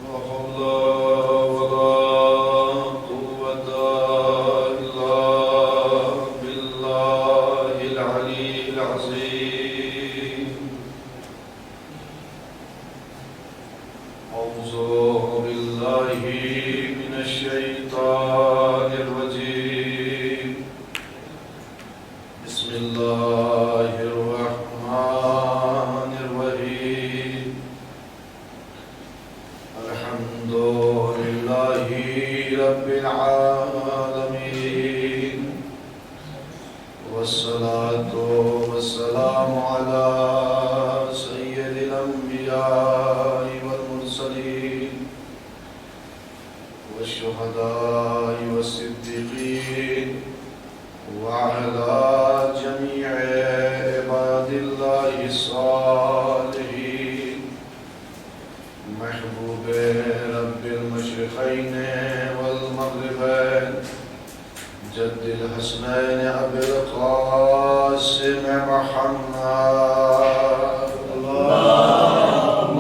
حول ولا قوة إلا بالله العلي العظيم. أعوذ بالله من الشيطان الرجيم. بسم الله الرحمن الرحيم. الحمد لله رب العالمين، والصلاة والسلام على سيد الأنبياء والمرسلين والشهداء والصديقين وعلى جميع عباد الله الصالحين. محبوب رب المشرقين والمغربين، جد الحسنين أبي القاسم محمد. اللهم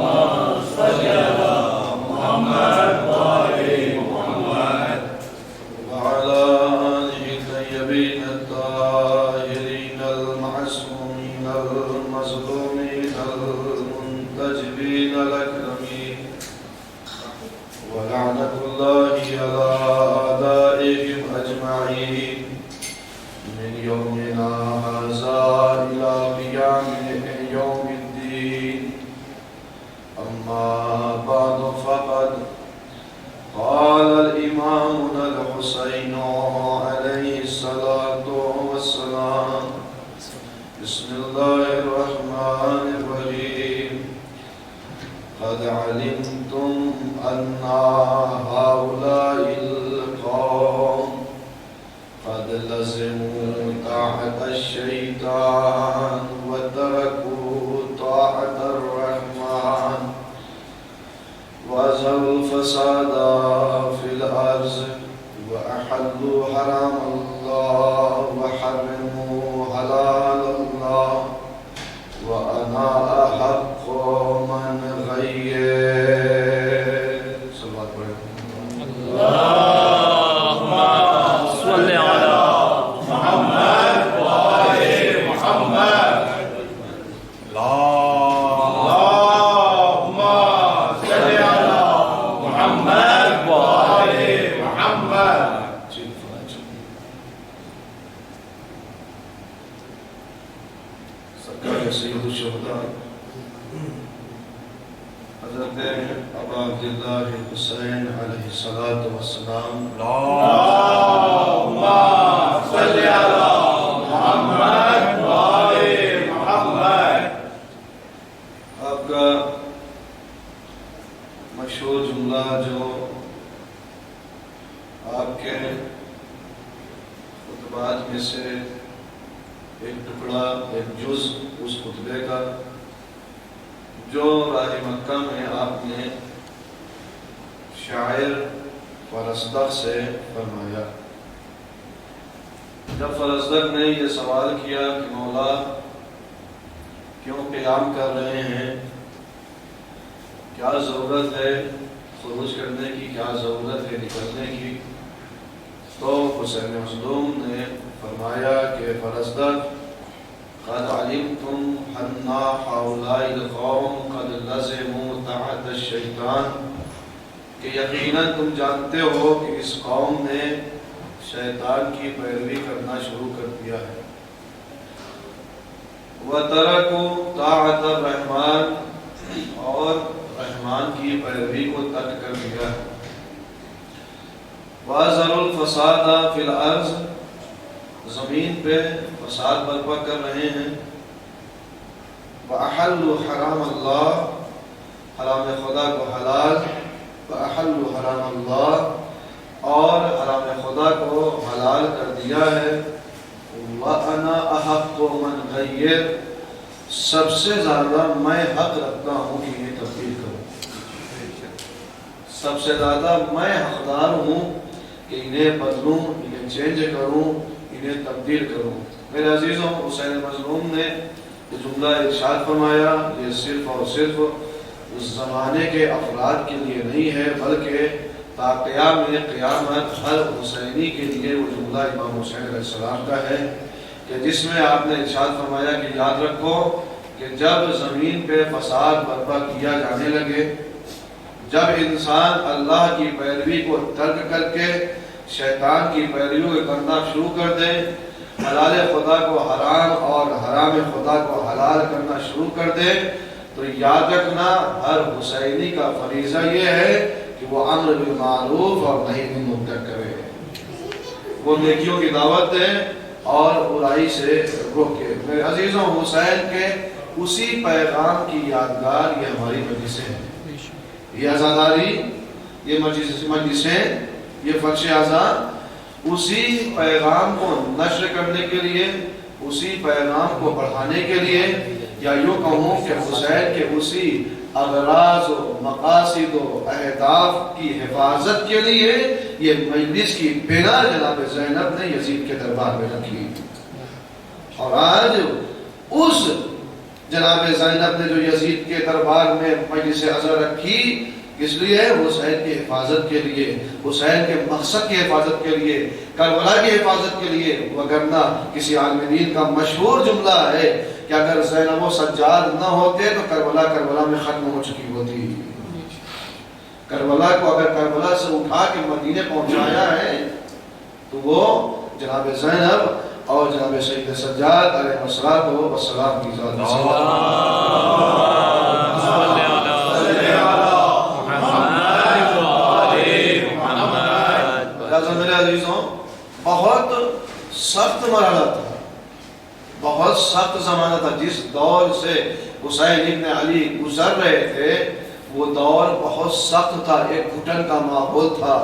صل على محمد وآل محمد وعلى آله الطيبين الطاهرين المعصومين المظلومين المنتجبين الأكرمين، ولعنة الله على أعدائهم أجمعين من يومنا هذا إلى قيام يوم الدين. أما بعد، فقد قال الإمام الحسين عليه الصلاة والسلام: بسم الله الرحمن الرحيم. قد علمتم أن هؤلاء القوم قد لزموا طاعة الشيطان وتركوا طاعة الرحمن، وأظهروا الفساد في الأرض، وأحلوا حرام الله وحرموا حلال الله، وأنا أحق من غير. صلوات اللهم صل على محمد وآل محمد. اللهم صل على محمد وآل محمد. سرکار سید الشہداء حضرت ابا عبداللہ حسین علیہ الصلاۃ والسلام، اللهم صل على محمد وآل محمد. آپ کا مشہور جملہ جو آپ کے خطبات میں سے ایک ٹکڑا، ایک جز اس خطبے کا جو راہ مکہ میں آپ نے شاعر فرزدق سے فرمایا. جب فرزدق نے یہ سوال کیا کہ مولا کیوں قیام کر رہے ہیں، کیا ضرورت ہے خروج کرنے کی، کیا ضرورت ہے نکلنے کی، تو حسین مظلوم نے فرمایا کہ فرزدق، قد علمتم ان هؤلاء القوم قد لزموا طاعة الشیطان، کہ یقیناً تم جانتے ہو کہ اس قوم نے شیطان کی پیروی کرنا شروع کر دیا ہے. وَتَرَكُوا طَاعَةَ الرَّحْمَنِ، اور رحمان کی پیروی کو ترک کر دیا ہے. وَأَظْهَرُوا الْفَسَادَ فِي الْأَرْضِ، زمین پہ فساد برپا کر رہے ہیں. وَأَحَلُّوا حَرَامَ اللَّهِ، حرام خدا کو حلال. وَأَحَلُّوا حَرَامَ اللَّهِ، اور حرام خدا کو حلال کر دیا ہے. وَأَنَا أَحَقُّ مَنْ غَيَّرَ، سب سے زیادہ میں حق رکھتا ہوں کہ انہیں تبدیل کروں. سب سے زیادہ میں حقدار ہوں کہ انہیں بدلوں، انہیں چینج کروں، انہیں تبدیل کروں. میرے عزیزوں، حسین مظلوم نے یہ جملہ ارشاد فرمایا، یہ صرف اور صرف اس زمانے کے افراد کے لیے نہیں ہے، بلکہ تا قیام قیامت ہر حسینی کے لیے وہ جملہ امام حسین علیہ السلام کا ہے، کہ جس میں آپ نے ارشاد فرمایا کہ یاد رکھو کہ جب زمین پہ فساد برپا کیا جانے لگے، جب انسان اللہ کی پیروی کو ترک کر کے شیطان کی پیروی کو کرنا شروع کر دے، حلال خدا کو حرام اور حرام خدا کو حلال کرنا شروع کر دے، تو یاد رکھنا ہر حسینی کا فریضہ یہ ہے کہ وہ امر بالمعروف اور نہی عن المنکر کرے، وہ نیکیوں کی دعوت دے اور برائی سے روکے۔ میرے عزیزوں، حسین کے اسی پیغام کی یادگار یہ ہماری مجلسیں ہیں، یہ عزاداری، یہ مجلسیں، یہ فرش اعزاں اسی پیغام کو نشر کرنے کے لیے، اسی پیغام کو بڑھانے کے لیے، یا یوں کہوں کہ حسین کے اسی اغراض و مقاصد و اہداف کی حفاظت کے لیے یہ مجلس کی بنا جناب زینب نے یزید کے دربار میں رکھی، اور آج اس جناب زینب نے جو یزید کے دربار میں مجلس عزا رکھی، اس لیے حسین کی حفاظت کے لیے، حسین کے مقصد کی حفاظت کے لیے، کربلا کی حفاظت کے لیے، وگرنہ کسی عالم دین کا مشہور جملہ ہے کہ اگر زینب و سجاد نہ ہوتے تو کربلا میں ختم ہو چکی ہوتی۔ کربلا کو اگر کربلا سے اٹھا کے مدینے پہنچایا ہے تو وہ جناب زینب اور جناب سید سجاد علیہ السلام کی ذات میرے عزیزوں، بہت سخت مرحلہ تھا، بہت سخت زمانہ تھا، جس دور سے حسین ابن علی گزر رہے تھے وہ دور بہت سخت تھا، ایک گھٹن کا ماحول تھا،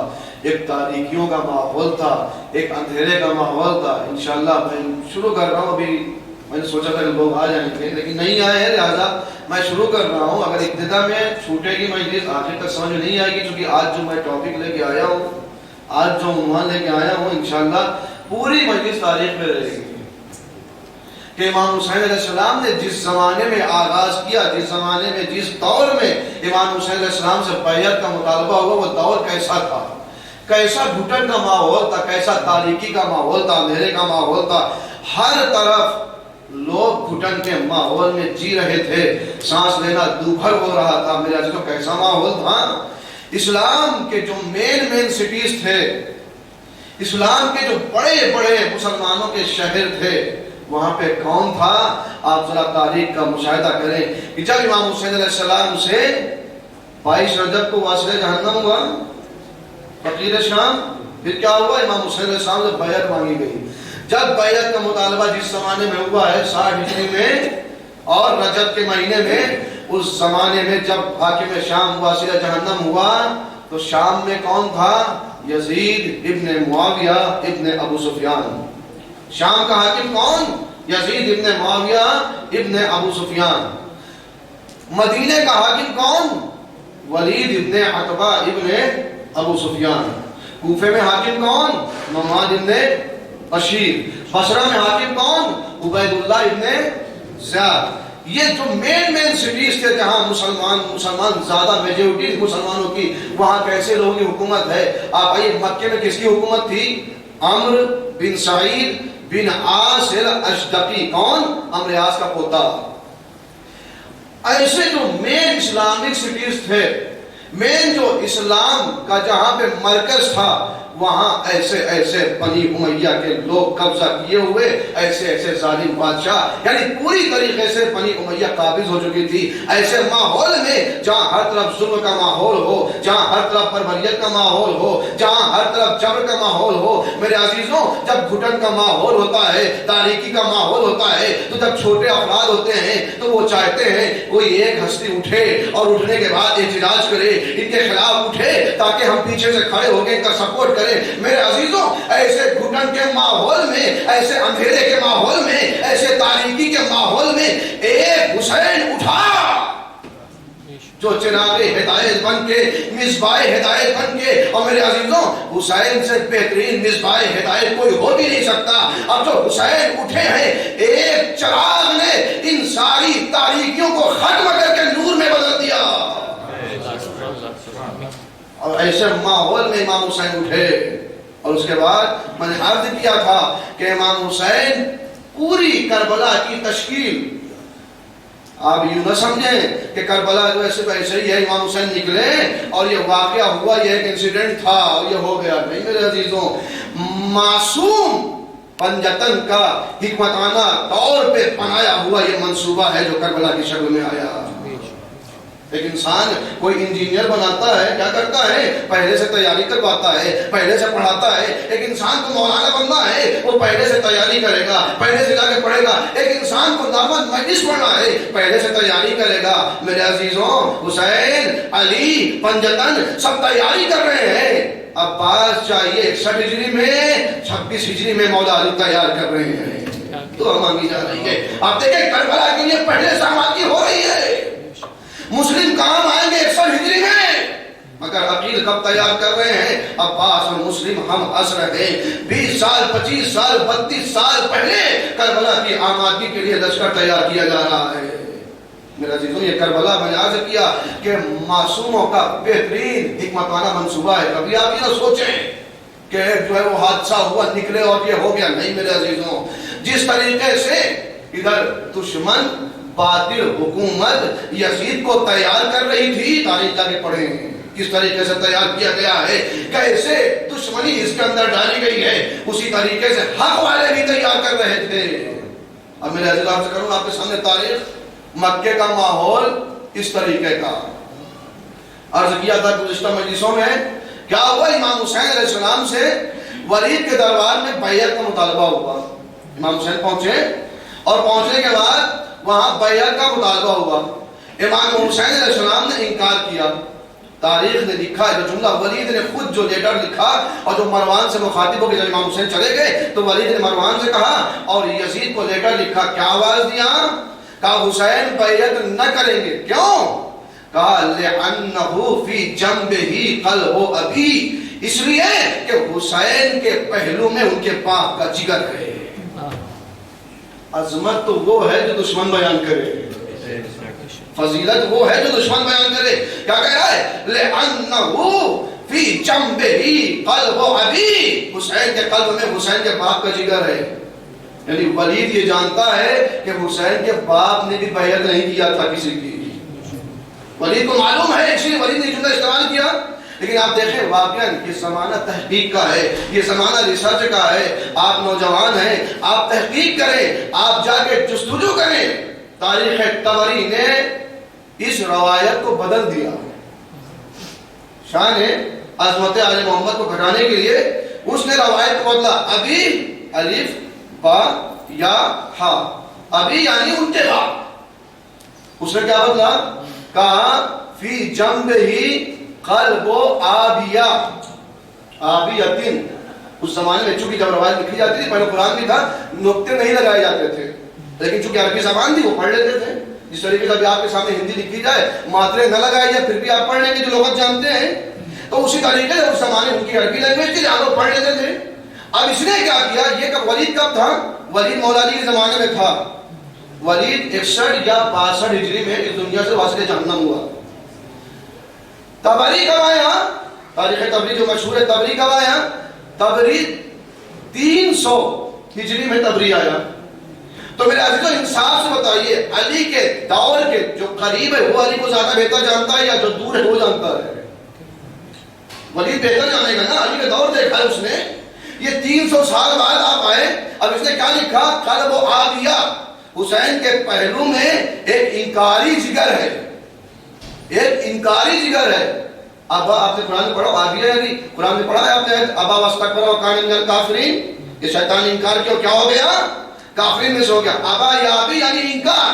ایک تاریکیوں کا ماحول تھا، ایک اندھیرے کا ماحول تھا۔ انشاءاللہ میں شروع کر رہا ہوں، ابھی میں نے سوچا تھا کہ لوگ آ جائیں گے لیکن نہیں آئے ہیں، لہذا میں شروع کر رہا ہوں۔ اگر ابتدا میں چھوٹے گی مجلس آخر تک سمجھ نہیں آئے گی، کیونکہ آج جو میں ٹاپک لے کے آیا ہوں، آج جو عنوان لے کے آیا ہوں، انشاءاللہ پوری مجلس تاریخ میں رہے گی کہ امام حسین علیہ السلام نے جس زمانے میں آغاز کیا، جس زمانے میں، جس دور میں امام حسین علیہ السلام سے بیعت کا مطالبہ ہوا، وہ دور کیسا تھا، کیسا گھٹن کا ماحول تھا، کیسا تاریکی کا ماحول تھا، اندھیرے کا ماحول تھا، ہر طرف لوگ گھٹن کے ماحول میں جی رہے تھے، سانس لینا دوبھر ہو رہا تھا۔ میرے عزیزوں، کیسا ماحول تھا۔ اسلام کے جو مین سٹیز تھے، اسلام کے جو بڑے بڑے مسلمانوں کے شہر تھے، وہاں پہ کون تھا؟ آپ ذرا تاریخ کا مشاہدہ کریں کہ جب امام حسین علیہ السلام سے 22 رجب کو واصل جہنم ہوا، فقیر شام، پھر کیا ہوا؟ امام حسین علیہ السلام سے بیعت مانگی گئی۔ جب بیعت کا مطالبہ جس زمانے میں ہوا ہے 60 ہجری میں اور رجب کے مہینے میں، اس زمانے میں جب حاکم شام واصل جہنم ہوا تو شام میں کون تھا؟ یزید ابن معاویہ ابن ابو سفیان۔ شام کا حاکم کون؟ یزید ابن معاویہ ابن ابو سفیان۔ مدینے کا حاکم کون؟ ولید ابن عتبہ ابن ابو سفیان۔ کوفے میں حاکم کون؟ نعمان ابن بشیر۔ بصرہ میں حاکم کون؟ عبید اللہ ابن زیاد۔ یہ جو مین سٹیز تھے جہاں مسلمان زیادہ میجورٹی مسلمانوں کی، وہاں کیسے لوگوں کی حکومت ہے؟ آپ آئیے، مکے میں کس کی حکومت تھی؟ عمرو بن سعید بن عاص الاشدقی۔ کون؟ عمرو عاص کا پوتا۔ ایسے جو مین اسلامک سٹیز تھے، مین جو اسلام کا جہاں پہ مرکز تھا، وہاں ایسے بنی امیہ کے لوگ قبضہ کیے ہوئے، ایسے ظالم بادشاہ، یعنی پوری طریقے سے بنی امیہ قابض ہو چکی تھی۔ ایسے ماحول میں جہاں ہر طرف ظلم کا ماحول ہو، جہاں ہر طرف بربریت کا ماحول ہو، جہاں ہر طرف جبر کا ماحول ہو، میرے عزیزوں، جب گھٹن کا ماحول ہوتا ہے، تاریکی کا ماحول ہوتا ہے، تو جب چھوٹے افراد ہوتے ہیں تو وہ چاہتے ہیں کوئی ایک ہستی اٹھے اور اٹھنے کے بعد احتجاج کرے، ان کے خلاف اٹھے تاکہ ہم پیچھے سے کھڑے ہو کے ان کا سپورٹ کریں۔ میرے عزیزوں، ایسے گھٹن کے ماحول میں، ایسے اندھیرے کے ماحول میں، ایسے تاریکی کے ماحول میں ایک حسین اٹھا جو چراغ ہدایت بن کے، مصباح ہدایت بن کے، اور میرے عزیزوں، حسین سے بہترین مصباح ہدایت کوئی ہو بھی نہیں سکتا۔ اب جو حسین اٹھے ہیں، ایک چراغ نے ان ساری تاریکیوں کو ختم کر کے نور میں بدل دیا۔ اور ایسے ماحول میں امام حسین اٹھے، اور اس کے بعد میں نے عرض کیا تھا کہ امام حسین پوری کربلا کی تشکیل، آپ یوں نہ سمجھیں کہ کربلا جو ایسے ویسے ہی ہے، امام حسین نکلے اور یہ واقعہ ہوا، یہ ایک انسیڈنٹ تھا اور یہ ہو گیا، نہیں میرے عزیزوں، معصوم پنجتن کا حکمتانہ طور پہ بنایا ہوا یہ منصوبہ ہے جو کربلا کی شکل میں آیا۔ ایک انسان کوئی انجینئر بناتا ہے، کیا کرتا ہے؟ پہلے سے تیاری کرواتا ہے، پہلے سے پڑھاتا ہے۔ ایک انسان کو مولانا بننا ہے، وہ پہلے سے تیاری کرے گا، پہلے سے جا کے پڑھے گا۔ ایک انسان کو دعوت مجلس پڑھنا ہے، پہلے سے تیاری کرے گا۔ میرے عزیزوں، حسین، علی، پنجتن سب تیاری کر رہے ہیں۔ عباس چاہیے 61 ہجری میں، 26 ہجری میں مولا علی تیار کر رہے ہیں، تو مانگی جا رہی ہے۔ آپ دیکھیں کربلا کے لیے پہلے سے آمادگی ہو رہی ہے۔ مسلم کام آئیں گے 61 ہجری میں، مگر عقیل کب تیار کر رہے ہیں؟ عباس اور مسلم ہم ہنس رہے ہیں۔ 20 سال 25 سال 32 سال پہلے کربلا کی آمادگی کے لیے لشکر تیار کیا جا رہا ہے۔ میرا عزیزوں، یہ کربلا میں نے عرض کیا کہ معصوموں کا بہترین حکمتانہ منصوبہ ہے۔ کبھی آپ یہ نہ سوچیں کہ جو ہے وہ حادثہ ہوا، نکلے اور یہ ہو گیا، نہیں میرے عزیزوں۔ جس طریقے سے ادھر دشمن باطل حکومت یزید کو تیار کر رہی تھی، تاریخ جا کے پڑھیں کس طریقے سے تیار کیا گیا ہے، کیسے دشمنی اس کے اندر ڈالی گئی ہے، اسی طریقے سے حق والے بھی تیار کر رہے تھے۔ اب میرے عزیز آپ سے کروں آپ کے سامنے تاریخ مکے کا ماحول اس طریقے کا عرض کیا تھا گزشتہ مجلسوں میں۔ کیا ہوا؟ امام حسین علیہ السلام سے ولید کے دربار میں بیعت کا مطالبہ ہوا۔ امام حسین پہنچے اور پہنچنے کے بعد وہاں بیعت کا مطالبہ ہوا۔ امام حسین علیہ السلام نے انکار کیا۔ تاریخ نے لکھا ہے، جو جملہ ولید نے خود جو لیٹر لکھا اور جو مروان سے مخاطب ہو کے جب امام حسین چلے گئے تو ولید نے مروان سے کہا اور یزید کو لیٹر لکھا، کیا آواز دیا؟ کہا حسین بیعت نہ کریں گے۔ کیوں؟ کہا لِأَنَّهُ فِي جَنْبِهِ قَلْبُ أَبِي، اس لیے کہ حسین کے پہلو میں ان کے باپ کا جگر ہے۔ عظمت تو وہ ہے جو دشمن بیان کرے، فضیلت وہ ہے جو دشمن بیان کرے۔ کیا کہہ رہا ہے؟ لِأَنَّهُ فِي جَنْبِهِ قَلْبُ أَبِي، حسین کے قلب میں حسین کے باپ کا جگر ہے۔ یعنی ولید یہ جانتا ہے کہ حسین کے باپ نے بھی بیعت نہیں کیا تھا کسی کی، ولید کو معلوم ہے، اس لیے ولید نے جملہ استعمال کیا۔ لیکن آپ دیکھیں واقعاً یہ زمانہ تحقیق کا ہے، یہ زمانہ ریسرچ کا ہے۔ آپ نوجوان ہیں، آپ تحقیق کریں، آپ جا کے جستجو کریں۔ تاریخ طبری نے اس روایت کو بدل دیا، شان عظمت آل محمد کو گھٹانے کے لیے اس نے روایت کو بدلا۔ ابھی الف با یا ہا، ابھی یعنی انتہا، اس نے کیا بدلا؟ کہا فی جنبہ قلب آبیہ، آبیتن۔ اس زمانے میں چونکہ جب روایت لکھی جاتی تھی، پہلے قرآن بھی تھا، نقطے نہیں لگائے جاتے تھے، لیکن چونکہ عربی زبان تھی وہ پڑھ لیتے تھے۔ جس طریقے سے ابھی آپ کے سامنے ہندی لکھی جائے، ماترے نہ لگائی جائے، پھر بھی آپ پڑھ لیں گے جو لغت جانتے ہیں، تو اسی طریقے سے اس زمانے ان کی عربی لینگویج تھی، جہاں لوگ پڑھ لیتے تھے۔ اب اس نے کیا کیا؟ یہ کب ولید کب تھا؟ ولید مولا علی کے زمانے میں تھا۔ ولید 61 یا 62 ہجری میں اس دنیا سے واسطے جہنم ہوا۔ طبری کب آیا؟ تاریخ طبری جو مشہور ہے، طبری کب آیا؟ طبری 300 ہجری میں طبری آیا۔ تو میرے عزیزو انصاف سے بتائیے، علی کے دور کے جو قریب ہے وہ علی کو زیادہ بہتر جانتا ہے یا جو دور ہے وہ جانتا ہے؟ ولید بہتر جانے گا نا، علی کا دور دیکھا ہے اس نے۔ یہ 300 سال بعد آپ آئے، اب اس نے کیا لکھا؟ قلب آبیہ، حسین کے پہلو میں ایک انکاری جگر ہے، ایک انکاری جگر ہے۔ اب آپ نے قرآن میں پڑھا، آبیہ یعنی قرآن میں پڑھا ہے آپ نے، ابا واستکبر وکان من الکافرین، یہ شیطان انکار کیا، کیا ہو گیا؟ کافرین میں سے ہو گیا۔ ابا یا ابی یعنی انکار۔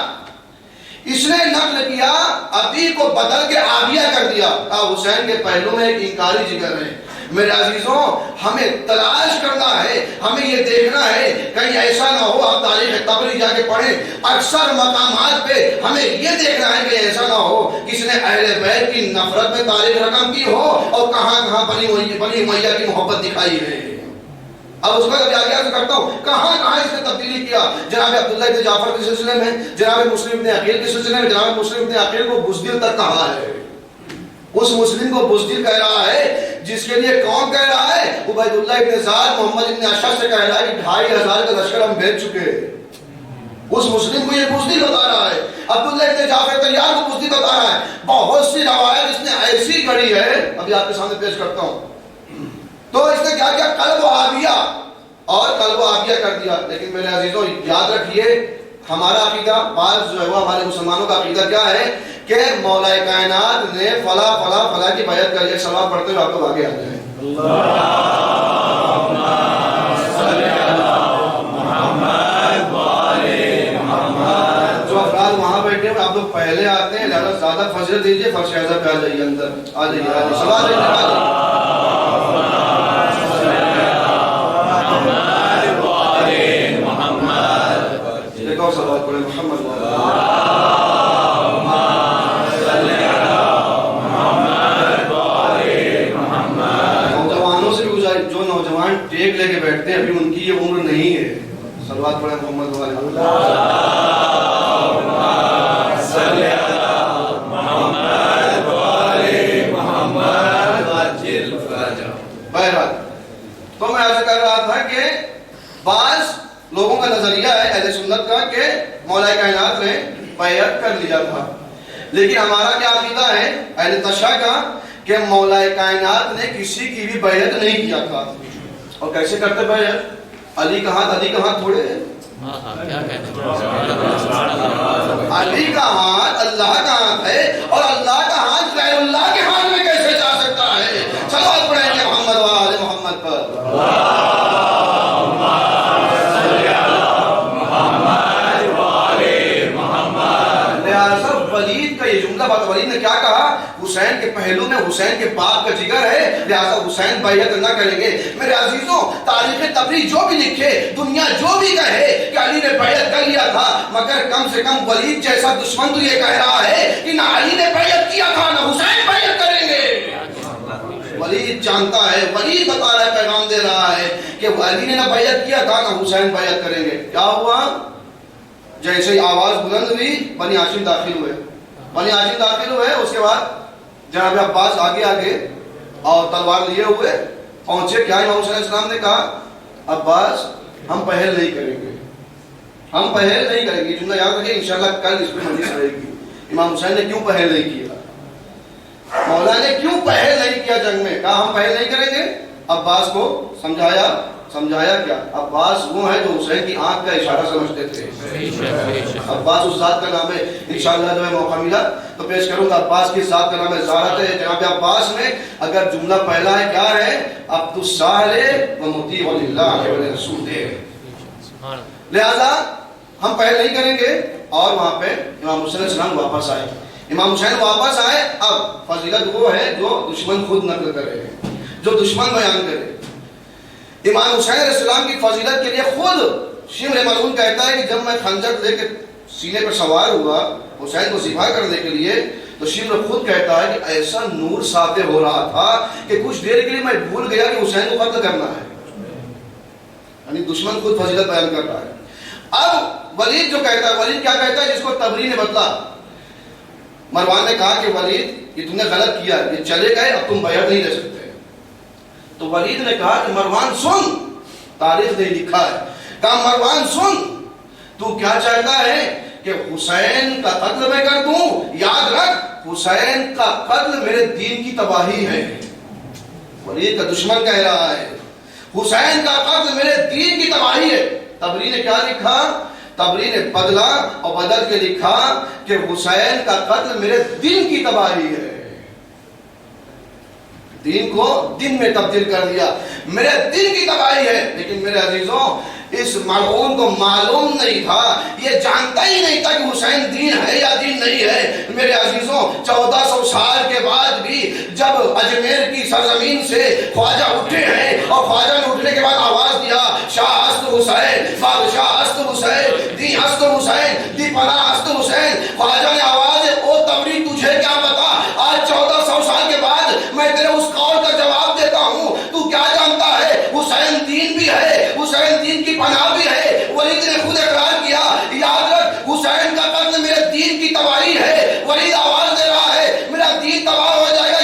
اس نے نقل کیا، ابی کو بدل کے آبیہ کر دیا، کہا حسین کے پہلو میں ایک انکاری جگر ہے۔ میرے عزیزوں ہمیں تلاش کرنا ہے، ہمیں یہ دیکھنا ہے کہیں ایسا نہ ہو، آپ تاریخ طبری جا کے پڑھیں، اکثر مقامات پہ ہمیں یہ دیکھنا ہے کہ ایسا نہ ہو کسی نے اہل بیت کی نفرت میں تاریخ رقم کی ہو اور کہاں کہاں بنی امیہ کی محبت دکھائی ہے۔ اب اس میں ابھی آگے آگے کرتا ہوں کہاں کہاں اس نے تبدیلی کیا۔ جناب عبداللہ ابن جعفر کے سلسلے میں، جناب مسلم ابن عقیل کے سلسلے میں، جناب مسلم ابن عقیل کو بزدل تک کہا ہے۔ اس مسلم کو بزدل کہہ رہا ہے جس کے لیے کون کہہ رہا ہے؟ عبید اللہ ابن زیاد محمد ابن اشعث سے کہہ رہا ہے کہ 2500 کا لشکر ہم بھیج چکے ہیں. اس مسلم کو یہ بزدل بتا رہا ہے. عبداللہ ابن جعفر طیار کو بزدل بتا رہا ہے. بہت سی روایت اس نے ایسی گڑھی ہے، ابھی آپ کے سامنے پیش کرتا ہوں. تو اس نے کیا کیا؟ قلب و عافیہ اور قلب و عافیہ کر دیا. لیکن میرے عزیزوں یاد رکھیے ہمارا عقیدہ، بعض جو ہے وہ ہمارے مسلمانوں کا عقیدہ کیا ہے کہ مولا کائنات نے فلاں فلاں فلاں کی بیعت کر. ایک سوال پڑھتے ہوئے آپ لوگ آگے آ جائیں. جو افراد وہاں بیٹھے ہیں آپ لوگ پہلے آتے ہیں، لہذا زیادہ فضیلت دیجیے. فرش اعظم پہ آ جائیے، اندر آ جائیے، آ جائیے. سوال ایک اور سوال پڑھیں. محمد نوجوانوں سے بھی گزارش، جو نوجوان ٹیک لے کے بیٹھتے ہیں ابھی ان کی یہ عمر نہیں ہے. صلوات پڑھیں محمد بہرحال. تو میں عرض کر رہا تھا کہ بعض لوگوں کا نظریہ ہے اہل سنت کا کہ مولا کائنات نے بیعت کر لیا تھا، لیکن ہمارا کیا عقیدہ ہے اہل تشیع کا کہ مولا کائنات نے کسی کی بھی بیعت نہیں کیا تھا. اور کیسے کرتے بیعت؟ علی کا ہاتھ تھوڑے ہیں. علی کا ہاتھ اللہ کا ہاتھ ہے، اور اللہ کا ہاتھ غیر اللہ کے ہاتھ میں کیسے جا سکتا ہے؟ چلو آپ پڑھیں گے محمد و آل محمد پر. ولید کا یہ جملہ بات، ولید نے کیا کہا؟ حسین کے پہلو میں حسین کے باپ کا جگر ہے، لہذا حسین بیعت نہ کریں گے. میرے عزیزوں تاریخ تبری جو بھی لکھے، دنیا جو بھی کہے کہ علی نے بیعت کر لیا تھا، مگر کم سے کم ولید جیسا دشمن تو یہ کہہ رہا ہے کہ نہ علی نے بیعت کیا تھا نہ حسین بیعت کریں گے. ولید جانتا ہے، ولید بتا رہا ہے، پیغام دے رہا ہے کہ علی نے نہ بیعت کیا تھا نہ حسین بیعت کریں گے. کیا ہوا؟ جیسے ہی آواز بلند ہوئی بنی ہاشم داخل ہوئے. بنی ہاشم داخل ہوئے، اس کے بعد جناب عباس آگے اور تلوار لیے ہوئے پہنچے. کیا امام حسین علیہ السلام نے کہا؟ عباس ہم پہل نہیں کریں گے، ہم پہل نہیں کریں گے. جملہ یاد رکھیں، انشاءاللہ کل اس پہ حدیث رہے گی. امام حسین نے کیوں پہل نہیں کیا؟ مولا نے کیوں پہل نہیں کیا جنگ میں؟ کہا ہم پہل نہیں کریں گے. عباس کو سمجھایا کیا؟ عباس وہ ہے جو حسین کی آنکھ کا اشارہ سمجھتے تھے. عباس اس ذات کا نام ہے. انشاءاللہ جو ہے موقع ملا تو پیش کروں گا. عباس کی ذات کا نام ہے زارت ہے. جناب عباس میں اگر جملہ پہلا ہے کیا ہے؟ عبد الصالح و مطیع للہ و لرسول. لہذا ہم پہل نہیں کریں گے. اور وہاں پہ امام حسین علیہ السلام واپس آئے. امام حسین واپس آئے. اب فضیلت وہ ہے جو دشمن خود نقل کرے، جو دشمن بیان کرے. امام حسین علیہ السلام کی فضیلت کے لیے خود شمر ملعون کہتا ہے کہ جب میں خنجر لے کے سینے پر سوار ہوا حسین کو ذبح کرنے کے لیے، تو شمر خود کہتا ہے کہ ایسا نور ساطع ہو رہا تھا کہ کچھ دیر کے لیے میں بھول گیا کہ حسین کو قتل کرنا ہے. یعنی دشمن خود فضیلت بیان کر رہا ہے. اب ولید جو کہتا ہے، ولید کیا کہتا ہے جس کو تبری نے بدلا؟ مروان نے کہا کہ ولید یہ تم نے غلط کیا، یہ چلے گئے، اب تم بیعت نہیں لے سکتے. تو ولید نے کہا کہ مروان سن، تاریخ نے لکھا ہے، کہا مروان سن، تو کیا چاہتا ہے کہ حسین کا قتل میں کر دوں؟ یاد رکھ حسین کا قتل میرے دین کی تباہی ہے. ولید کا دشمن کہہ رہا ہے حسین کا قتل میرے دین کی تباہی ہے. تبری نے کیا لکھا؟ تبری نے بدلا اور بدل کے لکھا کہ حسین کا قتل میرے دین کی تباہی ہے. دین کو دن میں تبدیل کر دیا، میرے دین کی تباہی ہے. لیکن میرے عزیزوں اس ملعون کو معلوم نہیں تھا، یہ جانتا ہی نہیں تھا کہ حسین دین ہے یا دین نہیں ہے. میرے عزیزوں 1400 سال کے بعد بھی جب اجمیر کی سرزمین سے خواجہ اٹھے ہیں اور خواجہ نے اٹھنے کے بعد آواز دیا شاہ ہست حسین، بادشاہ ہست حسین، دی ہست حسین، دی پناہ ہست حسین. خواجہ نے آواز او تبری تجھے کیا پتا، آج 1400 سال کے بعد میں تیرے اس قول کا جواب دیتا ہوں. تو کیا جانتا ہے حسین دین بھی ہے، حسین دین کی پناہ بھی ہے. ولید نے خود اقرار کیا، یاد رکھ حسین کا قتل میرے دین کی تباہی ہے. ولید آواز دے رہا ہے میرا دین تباہ ہو جائے گا،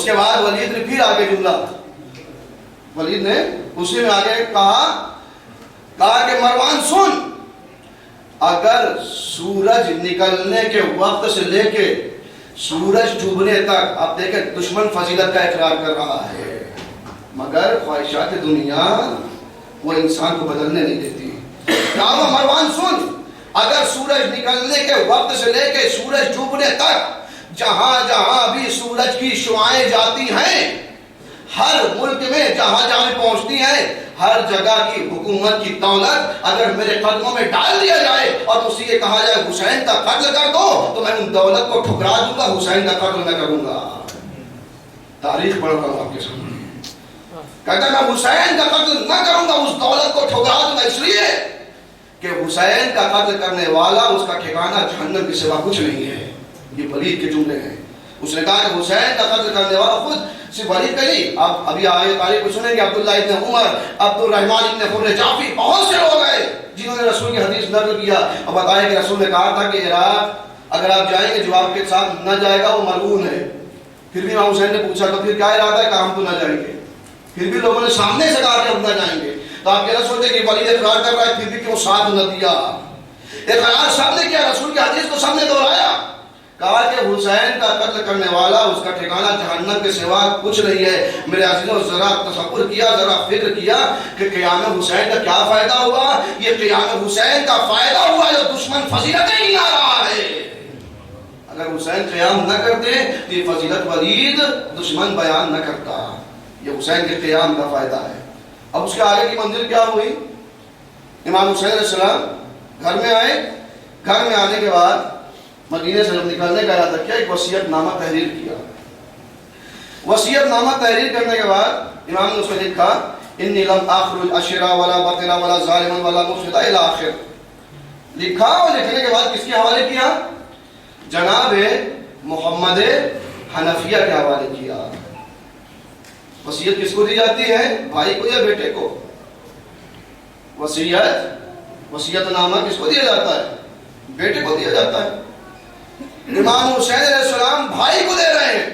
اس کے بعد ولید نے پھر آگے جملہ، ولید نے اسی میں آگے کہا کہ مروان سن، اگر سورج نکلنے کے وقت سے لے کے سورج ڈوبنے تک، آپ دیکھیں دشمن فضیلت کا اقرار کر رہا ہے، مگر خواہشات دنیا وہ انسان کو بدلنے نہیں دیتی. کہا مروان سن، اگر سورج نکلنے کے وقت سے لے کے سورج ڈوبنے تک جہاں جہاں بھی سورج کی شعاعیں جاتی ہیں، ہر ملک میں جہاں جہاں پہنچتی ہیں، ہر جگہ کی حکومت کی دولت اگر میرے قدموں میں ڈال دیا جائے اور مجھ سے یہ کہا جائے حسین کا قتل کر دو، تو میں ان دولت کو ٹھکرا دوں گا، حسین کا قتل نہ کروں گا. تاریخ پڑھ رہا ہوں آپ کے سامنے. کہتا میں حسین کا قتل نہ کروں گا، اس دولت کو ٹھکرا دوں گا، اس لیے کہ حسین کا قتل کرنے والا اس کا ٹھکانہ جہنم کے سوا کچھ نہیں ہے. یہ ولید کے جملے ہیں. اس نے کہا کہ حسین کا قتل کرنے والا خود صرف ولید کا نہیں. آپ ابھی آگے تاریخ کو سنیں گے، عبداللہ ابن عمر، عبد الرحمن ابن حر جعفی، بہت سے لوگ ہیں جنہوں نے رسول کی حدیث نقل کیا اور بتایا کہ رسول نے کہا تھا کہ عراق اگر آپ جائیں گے جو آپ کے ساتھ نہ جائے گا وہ ملعون ہے. پھر بھی امام حسین نے پوچھا تو پھر کیا ارادہ ہے؟ کہ ہم تو نہ جائیں گے. پھر بھی لوگوں نے سامنے سے کہا کہ ہم نہ جائیں گے. تو آپ یہ نہ سوچیں کہ ولید اقرار کر رہا ہے پھر بھی کیوں ساتھ نہ دیا. اقرار سب نے کیا، رسول کی حدیث کو سب نے دہرایا. کہا کہ حسین کا قتل کرنے والا اس کا ٹھکانہ جہنم کے سوا کچھ نہیں ہے. میرے عزیزوں ذرا تصور کیا، ذرا فکر کیا کہ قیام حسین کا کیا فائدہ ہوا. یہ قیام حسین کا فائدہ ہوا جو دشمن فضیلتیں نہیں آ رہا ہے. اگر حسین قیام نہ کرتے تو یہ فضیلت ولید دشمن بیان نہ کرتا. یہ حسین کے قیام کا فائدہ ہے. اب اس کے آگے کی منزل کیا ہوئی؟ امام حسین علیہ السلام گھر میں آئے. گھر میں آنے کے بعد مدینے سے جب نکلنے کا ارادہ کیا، ایک وصیت نامہ تحریر کیا. وصیت نامہ تحریر کرنے کے بعد امام نے اس میں لکھا انی لم اخرج اشرا ولا بطلا ولا ظالما ولا مفسدا الی آخر. لکھا اور لکھنے کے بعد کس کے حوالے کیا؟ جناب محمد حنفیہ کے حوالے کیا. وصیت کس کو دی جاتی ہے؟ بھائی کو یا بیٹے کو؟ وصیت نامہ کس کو دیا جاتا ہے؟ بیٹے کو دیا جاتا ہے. امام حسین علیہ السلام بھائی کو دے رہے ہیں،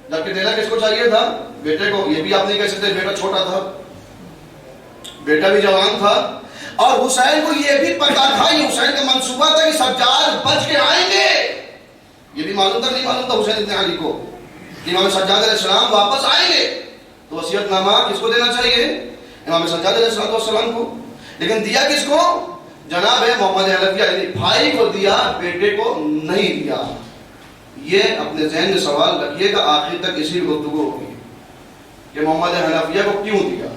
جبکہ دینا کس کو چاہیے تھا؟ بیٹے کو. یہ بھی آپ نہیں کہہ سکتے بیٹا چھوٹا تھا، بیٹا بھی جوان تھا. اور حسین کو یہ بھی پتا تھا، یہ حسین کا منصوبہ تھا کہ سجاد بچ کے آئیں گے. یہ بھی معلوم تھا نہیں معلوم تھا حسین ابن علی کو کہ امام سجاد علیہ السلام واپس آئیں گے. تو وصیت نامہ کس کو دینا چاہیے؟ امام سجاد علیہ السلام کو. لیکن دیا کس کو؟ جناب محمد حنفیہ یعنی بھائی کو دیا، بیٹے کو نہیں دیا. یہ اپنے ذہن میں سوال رکھیے گا، آخر تک اسی گفتگو ہوگی کہ محمد حنفیہ کو کیوں دیا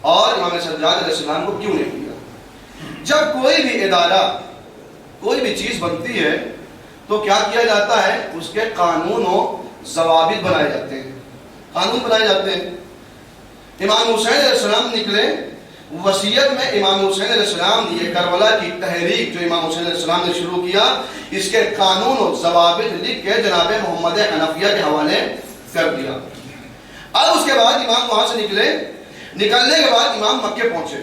اور امام سجاد علیہ السلام کو کیوں نہیں دیا. جب کوئی بھی ادارہ، کوئی بھی چیز بنتی ہے تو کیا کیا جاتا ہے؟ اس کے قانون و ضوابط بنائے جاتے ہیں، قانون بنائے جاتے ہیں. امام حسین علیہ السلام نکلے، وصیت میں امام حسین علیہ السلام نے یہ کربلا کی تحریک جو امام حسین علیہ السلام نے شروع کیا، اس کے قانون و ضوابط لکھ کے جناب محمد حنفیہ کے حوالے کر دیا. اب اس کے بعد امام وہاں سے نکلے. نکلنے کے بعد امام مکے پہنچے.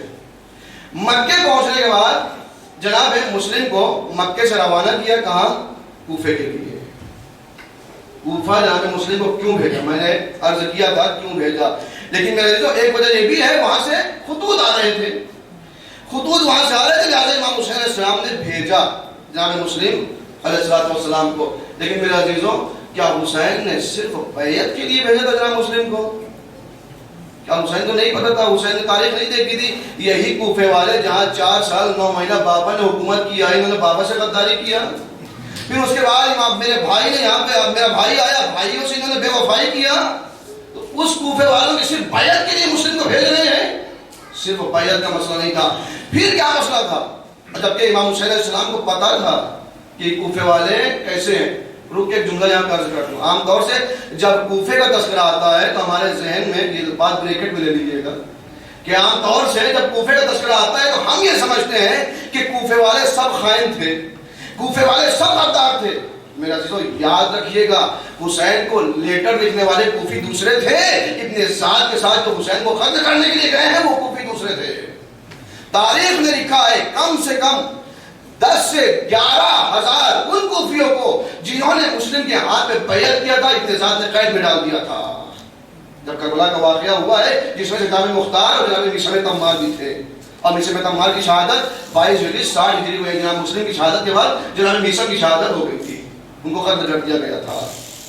مکے پہنچنے کے بعد جناب مسلم کو مکے سے روانہ کیا. کہاں؟ کوفے کے لیے. کوفہ جناب مسلم کو کیوں بھیجا؟ میں نے عرض کیا تھا کیوں بھیجا، لیکن میرے تو ایک وجہ یہ بھی ہے، وہاں سے خطوط آ رہے تھے، خطوط وہاں سے آ رہے تھے، لہٰذا امام حسین علیہ السلام نے بھیجا جناب مسلم علیہ السلام کو. لیکن میرے عزیزوں، کیا حسین نے صرف بیعت کے لیے بھیجا تھا جناب مسلم کو؟ کیا حسین کو نہیں پتا تھا؟ حسین نے تاریخ نہیں دیکھی تھی؟ یہی کوفے والے جہاں 4 سال 9 مہینہ بابا نے حکومت کیا، انہوں نے بابا سے غداری کیا. پھر اس کے بعد میرے بھائی نے یہاں پہ، میرا بھائی آیا، بھائیوں سے انہوں نے بے وفائی کیا. تو اس کوفے والوں نے صرف بیعت کے لیے مسلم کو بھیج رہے ہیں، صرف بیعت کا مسئلہ نہیں تھا. پھر کیا مسئلہ تھا؟ جبکہ امام حسین علیہ السلام کو پتا تھا کہ کوفے والے کیسے ہیں. رک کے ایک جملہ یہاں قرض کر دوں. عام طور سے جب کوفے کا تذکرہ آتا ہے تو ہمارے ذہن میں یہ بات بریکٹ میں لے لیجیے گا کہ عام طور سے جب کوفے کا تذکرہ آتا ہے تو ہم یہ سمجھتے ہیں کہ کوفے والے سب خائن تھے، کوفے والے سب غدار تھے. میرے عزیزو یاد رکھیے گا، حسین کو لیٹر لکھنے والے کوفی دوسرے تھے. ابن سعد کے ساتھ جو حسین کو قتل کرنے کے لیے گئے ہیں وہ کوفی دوسرے تھے. تاریخ نے لکھا ہے کم سے کم 10 سے 11,000 ان کوفیوں کو جنہوں نے مسلم کے ہاتھ میں بیعت کیا تھا ابتزاز نے قید میں ڈال دیا تھا. جب کربلا کا واقعہ ہوا ہے جس میں سے جناب مختار اور جناب میثم تمار بھی تھے، اور میثم تمار کی شہادت 22 جولائی 60 ہجری کو جناب مسلم کی شہادت کے بعد جناب میثم کی شہادت ہو گئی تھی، ان کو قتل کر دیا گیا تھا.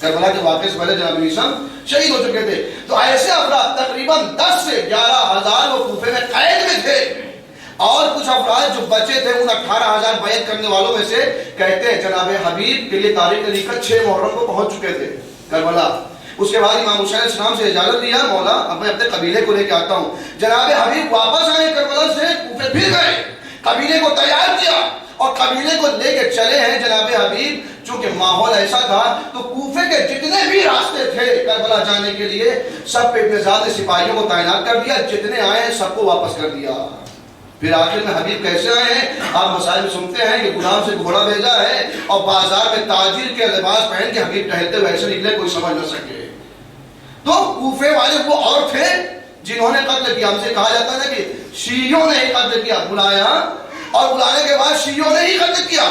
کربلا کے واقعے سے پہلے جناب میثم شہید ہو چکے تھے. تو ایسے افراد تقریباً 10 سے 11,000 وہ کوفے میں قید میں تھے، اور کچھ افراد جو بچے تھے ان 18,000 بیعت کرنے والوں میں سے کہتے ہیں جناب حبیب کے لیے تاریخ لکھت 6 محرم کو پہنچ چکے تھے کربلا. اس کے بعد امام حسین السلام سے اجازت لیا، مولا اب میں اپنے قبیلے کو لے کے آتا ہوں. جناب حبیب واپس آئے کربلا سے، کوفے پھر گئے، قبیلے کو تیار کیا اور قبیلے کو لے کے چلے ہیں جناب حبیب. چونکہ ماحول ایسا تھا تو کوفے کے جتنے بھی راستے تھے کربلا جانے کے لیے سب پہ ابن زیاد نے سپاہیوں کو تعینات کر دیا، جتنے آئے ہیں سب کو واپس کر دیا. پھر آخر میں حبیب کیسے آئے ہیں آپ مسائل میں سنتے ہیں کہ غلام سے گھوڑا بھیجا ہے اور بازار میں تاجر کے لباس پہن کے حبیب ٹہلتے ہوئے ایسے نکلے کوئی سمجھ نہ سکے. تو کوفے والے وہ اور تھے جنہوں نے قتل کیا. ہم سے کہا جاتا ہے نا کہ شیعوں نے ہی قتل کیا، بلایا اور بلانے کے بعد شیعوں نے ہی قتل کیا.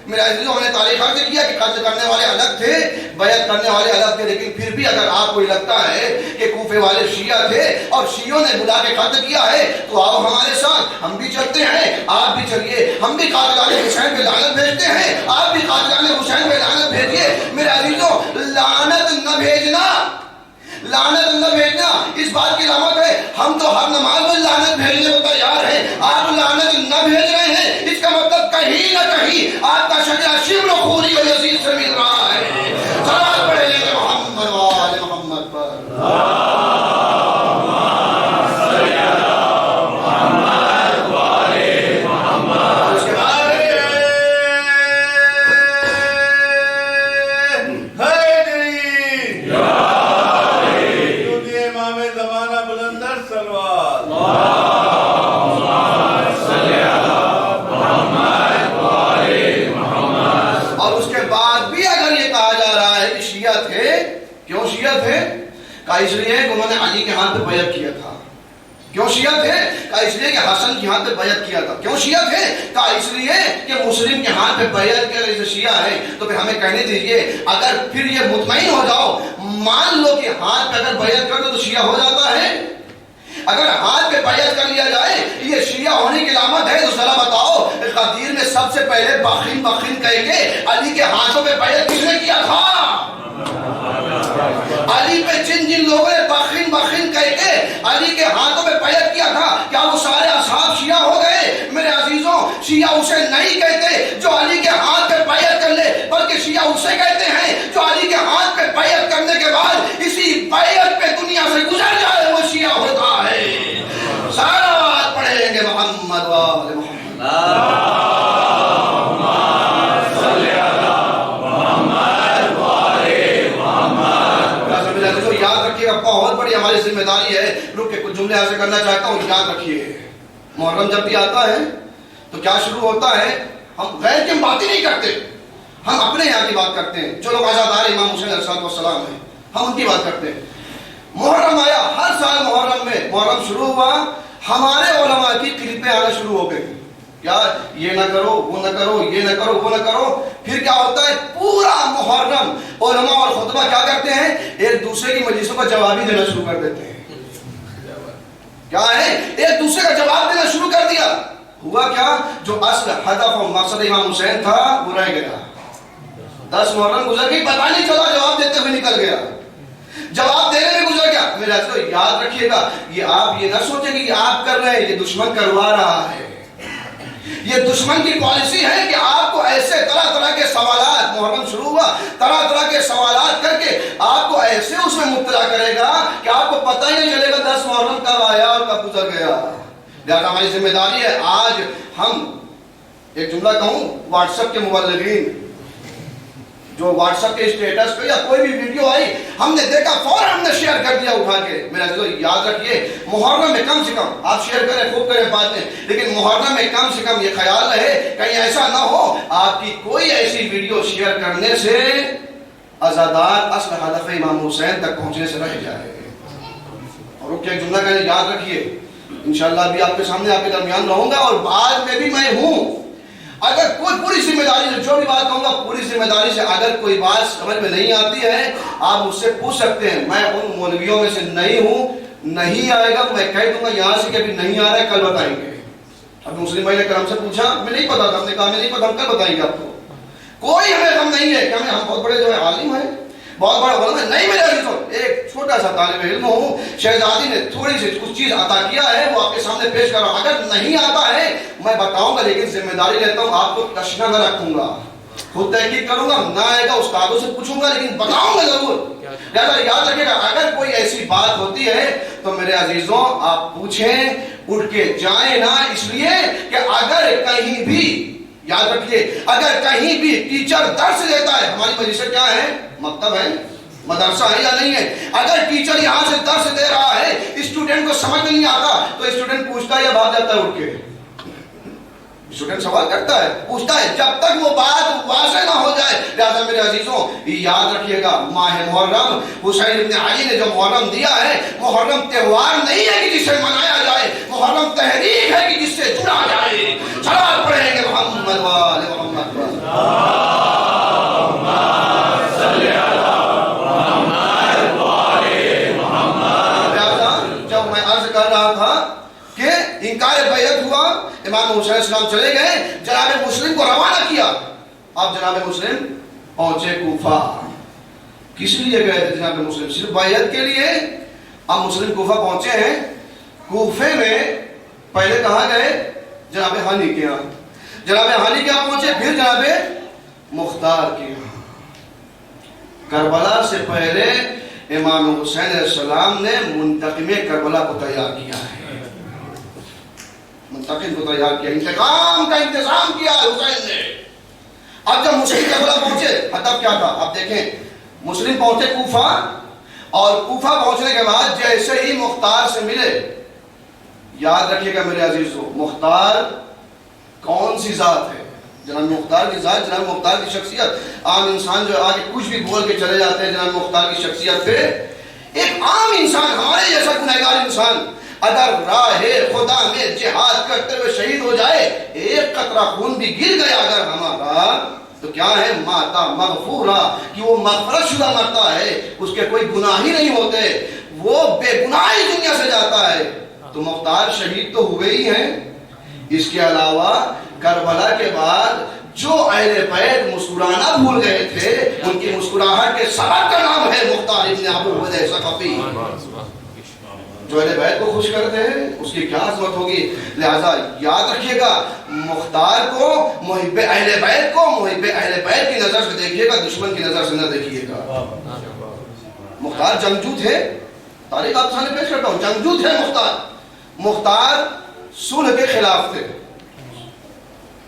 میرے عزیزوں ہم نے تاریخ سے کیا کہ قتل کرنے والے الگ تھے، بیعت کرنے والے الگ تھے، لیکن پھر بھی اگر آپ کو لگتا ہے کہ کوفے والے شیعہ تھے اور شیعوں نے بلا کے قتل کیا ہے تو آؤ ہمارے ساتھ، ہم بھی چلتے ہیں، آپ بھی چلیے. ہم بھی قاتلان حسین پہ لعنت بھیجتے ہیں، آپ بھی قاتلان حسین پہ لعنت بھیجیے. میرے عزیزوں لعنت نہ بھیجنا، لعنت نہ بھیجنا اس بات کی علامت ہے ہم تو ہر نماز میں لعنت بھیجنے کو تیار ہیں، آپ لعنت نہ بھیج رہے ہیں، اس کا مطلب کہیں نہ کہیں آپ کا شجرہ شبل و خوری و یزید سے مل رہا ہے. صلوات پڑھیں گے محمد و آل محمد پر. اس لیے کہ انہوں نے علی کے ہاتھ پہ بیعت کیا تھا. کیوں شیعہ تھے؟ کہا اس لیے کہ حسن کے ہاتھ پہ بیعت کیا تھا. کیوں شیعہ تھے؟ کہا اس لیے کہ مسلم کے ہاتھ پہ بیعت کیا اسے شیعہ ہے. تو پھر ہمیں کہنے دیجئے اگر پھر یہ مطمئن ہو جاؤ، مان لو کہ ہاتھ پہ اگر بیعت کر دو تو شیعہ ہو جاتا ہے. اگر ہاتھ پہ بیعت کر لیا جائے یہ شیعہ ہونے کی علامت ہے تو ذرا بتاؤ غدیر میں سب سے پہلے بخین بخین کہہ کے علی کے ہاتھوں پہ بیعت کس نے کیا تھا؟ علی پہ جن جن لوگوں نے بخین بخین کہہ کے علی کے ہاتھوں پہ بیعت کیا تھا کیا وہ سارے اصحاب شیعہ ہو گئے؟ میرے عزیزوں شیعہ اسے نہیں کہتے جو علی کے ہاتھ پہ بیعت کر لے، بلکہ شیعہ اسے کہتے ہیں جو علی کے ہاتھ پہ بیعت کرنے کے بعد اسی بیعت پہ دنیا سے گزر جائے وہ شیعہ ہوتا ہے. سارا بات پڑھیں گے محمد و آل محمد. بہت بڑی ہماری ذمہ داری ہے. رک کے کچھ جملے ایسے کرنا چاہتا ہوں، یاد رکھیے محرم جب بھی آتا ہے تو کیا شروع ہوتا ہے؟ ہم غیر کی بات ہی نہیں کرتے، ہم اپنے یہاں کی بات کرتے ہیں. جو لوگ عزادار امام حسین علیہ السلام ہیں ہم ان کی بات کرتے ہیں. محرم آیا، ہر سال محرم میں محرم شروع ہوا ہمارے علماء کی کلپیں آنا شروع ہو گئی. کیا یہ نہ کرو، وہ نہ کرو، یہ نہ کرو، وہ نہ کرو. پھر کیا ہوتا ہے پورا محرم علماء اور خطبہ کیا کرتے ہیں؟ ایک دوسرے کی مجلسوں کا جواب ہی دینا شروع کر دیتے ہیں. کیا ہے؟ ایک دوسرے کا جواب دینا شروع کر دیا. ہوا کیا؟ جو اصل ہدف اور مقصد امام حسین تھا وہ رہ گیا. 10 محرم گزر گئی، پتہ نہیں چلا جواب دیتے ہوئے نکل گیا، جواب دینے میں گزر گیا. میرے عزیزو یاد رکھیے گا یہ آپ یہ نہ سوچیں کہ آپ کر رہے ہیں، یہ دشمن کروا رہا ہے. یہ دشمن کی پالیسی ہے کہ آپ کو ایسے طرح طرح کے سوالات، محرم شروع ہوا طرح طرح کے سوالات کر کے آپ کو ایسے اس میں مبتلا کرے گا کہ آپ کو پتہ ہی نہیں چلے گا 10 محرم کب آیا اور کب گزر گیا. لہذا ہماری ذمہ داری ہے آج ہم ایک جملہ کہوں، واٹس ایپ کے مبلغین جو واٹس ایپ کے اسٹیٹس پہ یا کوئی بھی ویڈیو آئی ہم نے دیکھا فوراً ہم نے شیئر کر دیا اٹھا کے. میرا عزیزو یاد رکھیے محرم میں کم سے کم آپ شیئر کریں، خوب کریں باتیں، لیکن محرم میں کم سے کم یہ خیال رہے کہیں ایسا نہ ہو آپ کی کوئی ایسی ویڈیو شیئر کرنے سے عزادار اصل ہدف امام حسین تک پہنچنے سے رہ جائے. اور رک کے ایک جملہ کہنے یاد رکھیے انشاءاللہ ابھی آپ کے سامنے آپ کے درمیان رہوں گا اور بعد میں بھی میں ہوں. اگر کوئی پوری ذمہ داری سے جو بھی بات کہوں گا پوری ذمہ داری سے اگر کوئی بات سمجھ میں نہیں آتی ہے آپ مجھ سے پوچھ سکتے ہیں. میں ان مولویوں میں سے نہیں ہوں, نہیں آئے گا میں کہہ دوں گا یہاں سے کہ ابھی نہیں آ رہا ہے کل بتائیں گے. اب مسلم بھائی نے کرم سے پوچھا میں نہیں پتا تھا, ہم نے کہا میں نہیں پتا, ہم کل بتائیں گے آپ کو. کوئی ہمیں غم نہیں ہے کہ ہم بہت بڑے جو ہے عالم ہیں بہت بڑا علم ہے, نہیں. میرے عزیزوں ایک چھوٹا سا طالب علم ہوں, شہزادی نے تھوڑی سی کچھ چیز عطا کیا ہے وہ آپ کے سامنے پیش کر رہا ہوں. اگر نہیں آتا ہے میں بتاؤں گا لیکن ذمہ داری لیتا ہوں آپ کو تشنہ نہ رکھوں گا, خود تحقیق کروں گا, نہ آئے گا استادوں سے پوچھوں گا لیکن بتاؤں گا ضرور. لہٰذا یاد رکھیے گا اگر کوئی ایسی بات ہوتی ہے تو میرے عزیزوں آپ پوچھیں, اٹھ کے جائیں نا, اس لیے کہ اگر کہیں بھی یاد رکھیے اگر کہیں بھی ٹیچر درس دیتا ہے, ہماری مجلس کیا ہے مکتب ہے مدرسہ ہے یا نہیں ہے, اگر ٹیچر یہاں سے درس دے رہا ہے اسٹوڈنٹ کو سمجھ میں نہیں آتا تو اسٹوڈنٹ پوچھتا ہے یا بھاگ جاتا ہے اٹھ کے؟ اسٹوڈنٹ سوال کرتا ہے, پوچھتا ہے, جب تک وہ بات واضح نہ ہو جائے. لہٰذا میرے عزیزوں یاد رکھیے گا ماہ محرم حسین ابن علی نے جو محرم دیا ہے, محرم تہوار نہیں ہے کہ جس سے منایا جائے, محرم تحریک ہے کہ جس سے جڑا جائے. صلوات پڑھیں گے محمد وآل محمد. جب میں عرض کر رہا تھا کہ انکار بیعت ہوا, امام حسین السلام چلے گئے, جناب مسلم کو روانہ کیا. اب جناب مسلم پہنچے کوفہ. کس لیے گئے تھے جناب مسلم؟ صرف بیعت کے لیے. اب مسلم کوفہ پہنچے ہیں, کوفے میں پہلے کہاں گئے؟ جناب ہانی کے یہاں. جناب ہانی کے یہاں پہنچے, پھر جناب مختار کے یہاں. کربلا سے پہلے امام حسین علیہ السلام نے منتقم کربلا کو تیار کیا ہے, منتقم کو تیار کیا, انتقام کا انتظام کیا حسین نے. اب جب مسلم کربلا پہنچے, ادب کیا تھا آپ دیکھیں, مسلم پہنچے کوفہ, اور کوفہ پہنچنے کے بعد جیسے ہی مختار سے ملے, یاد رکھیے گا میرے عزیزو مختار کون سی ذات ہے؟ جناب مختار کی ذات, جناب مختار کی شخصیت. عام انسان جو آگے کچھ بھی بول کے چلے جاتے ہیں جناب مختار کی شخصیت پہ. ایک عام انسان, ہمارے جیسا گنہگار انسان اگر راہ خدا میں جہاد کرتے ہوئے شہید ہو جائے, ایک قطرہ خون بھی گر گیا اگر ہمارا, تو کیا ہے ماتا مغفورا, کہ وہ مغفرت شدہ مرتا ہے, اس کے کوئی گناہ ہی نہیں ہوتے, وہ بے گناہی دنیا سے جاتا ہے. تو مختار شہید تو ہوئے ہی ہیں. اس کے علاوہ کربلا کے بعد جو اہل بیت مسکرانا بھول گئے تھے, ان کی مسکراہٹ کے سبب کا نام ہے مختار ابن ابو عبیدہ ثقفی. جو اہل بیت کو خوش کرتے ہیں اس کی کیا عظمت ہوگی. لہذا یاد رکھیے گا مختار کو, محب اہل بیت کو محب اہل بیت کی نظر سے دیکھیے گا, دشمن کی نظر سے نہ دیکھیے گا. مختار جنگجو تھے, تاریخ آپ سامنے پیش کرتا ہوں, جنگجو تھے مختار. مختار صلح کے خلاف تھے,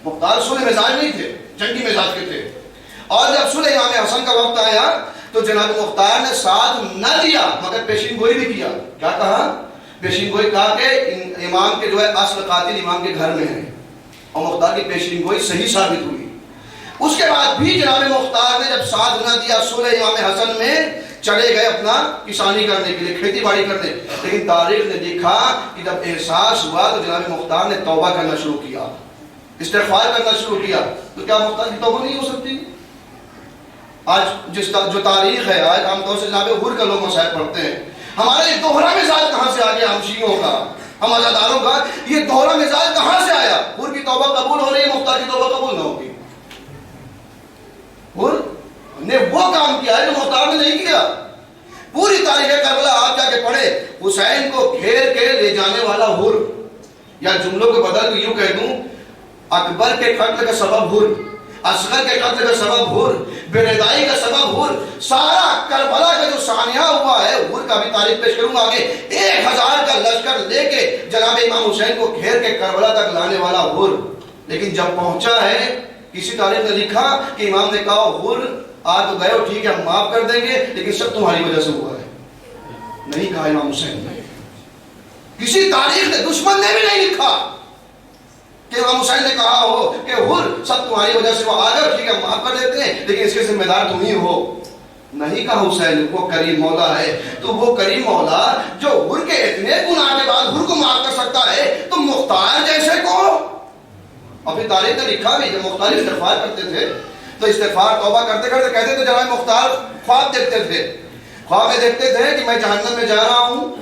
مختار صلح مزاج نہیں تھے, جنگی مزاج کے تھے. اور جب صلح امام حسن کا وقت آیا تو جناب مختار نے ساتھ نہ دیا مگر پیشین گوئی بھی کیا. کیا کہا؟ پیشین گوئی کہا کہ امام کے جو ہے اصل قاتل امام کے گھر میں ہے, اور مختار کی پیشین گوئی صحیح ثابت ہوئی. اس کے بعد بھی جناب مختار نے جب ساتھ نہ دیا صلح امام حسن میں, چلے گئے اپنا کسانی کرنے کے لیے, کھیتی باڑی کرنے. لیکن تاریخ نے دیکھا کہ جب احساس ہوا تو جناب مختار نے توبہ کرنا شروع کیا, استغفار کرنا شروع کیا. تو کیا مختار کی توبہ نہیں ہو سکتی؟ آج جو تاریخ ہے, آج عام طور سے جناب غر کا لوگ مسائل پڑھتے ہیں, ہمارا یہ دوہرا مزاج کہاں سے آ گیا؟ ہم شیعوں کا, ہم عزاداروں کا یہ دوہرا مزاج کہاں سے آیا؟ غر کی توبہ قبول ہو رہی ہے, مختار کی توبہ قبول نہ ہوگی. غر نے وہ کام کیا ہے جو مختار نے نہیں کیا. پوری تاریخ کربلا آپ جا کے پڑھے, حسین کو گھیر کے لے جانے والا غر, یا جملوں کو بدل کے یوں کہہ دوں, اکبر کے قتل کا سبب غر, اصغر کے قتل کا سبب غر, بے-رضائی کا سبب غر. سارا کربلا کا جو سانحہ ہوا ہے غر کا بھی تاریخ پیش کروں گا آگے. 1000 کا لشکر لے کے جناب امام حسین کو گھیر کے کربلا تک لانے والا غر. لیکن جب پہنچا ہے, کسی تاریخ نے لکھا کہ امام نے کہا غر آ تو گئے ہو, ٹھیک ہے ہم معاف کر دیں گے, لیکن سب تمہاری وجہ سے ہوا ہے. نہیں کہا امام حسین نے, کسی تاریخ نے, دشمن نے بھی نہیں لکھا کہ امام حسین نے کہا ہو کہ غر سب تمہاری وجہ سے وہ آ گئے, ٹھیک ہے معاف کر دیتے ہیں, لیکن اس کے ذمہ دار تم ہی ہو. نہیں کہا حسین, وہ کریم مولا ہے. تو وہ کریم مولا جو غر کے اتنے گناہ کے بعد غر کو معاف کر سکتا ہے, تو مختار جیسے کو اور پھر تاریخ نے لکھا بھی جب مختار استغفار کرتے تھے تو استغفار توبہ کرتے کرتے کہتے تھے جناب مختار خواب دیکھتے تھے، خواب میں دیکھتے تھے کہ میں جہنم میں جا رہا ہوں،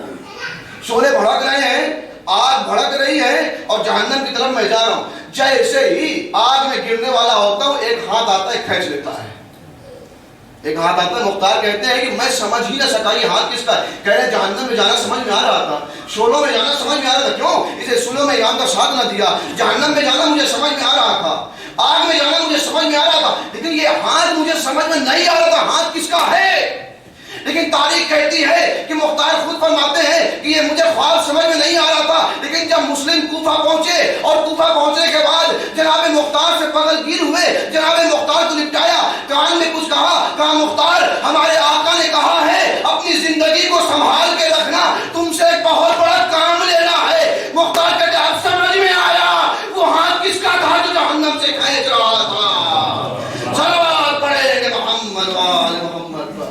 شعلے بھڑک رہے ہیں، آگ بھڑک رہی ہے اور جہنم کی طرف میں جا رہا ہوں، جیسے ہی آگ میں گرنے والا ہوتا ہوں ایک ہاتھ آتا ہے کھینچ لیتا ہے، ایک ہاتھ آتا ہے۔ مختار کہتے ہیں کہ میں سمجھ ہی نہ سکا یہ ہاتھ کس کا ہے، کہہ رہے جہنم میں جانا سمجھ میں آ رہا تھا، شعلوں میں جانا سمجھ میں آ رہا تھا، کیوں اسے شعلوں میں ایمان کا ساتھ نہ دیا، جہنم میں جانا مجھے سمجھ میں آ رہا تھا، آگ میں جانا مجھے سمجھ میں آ رہا تھا، لیکن یہ ہاتھ مجھے سمجھ میں نہیں آ رہا تھا ہاتھ کس کا ہے۔ لیکن تاریخ کہتی ہے کہ مختار خود فرماتے ہیں کہ یہ مجھے خواب سمجھ میں نہیں آ رہا تھا، لیکن جب مسلم کوفہ پہنچے اور کوفہ پہنچنے کے بعد جناب مختار سے پگل گیر ہوئے، جناب مختار کو لپٹایا، کان میں کچھ کہا مختار ہمارے آقا نے کہا ہے اپنی زندگی کو سنبھال کے رکھنا، تم سے ایک بہت بڑا کام لینا ہے۔ مختار کہتے اب سمجھ میں آیا وہ ہاتھ کس کا تھا جو جہنم سے کھینچ رہا تھا۔ صلوات پڑھیں گے محمد وآل محمد پر۔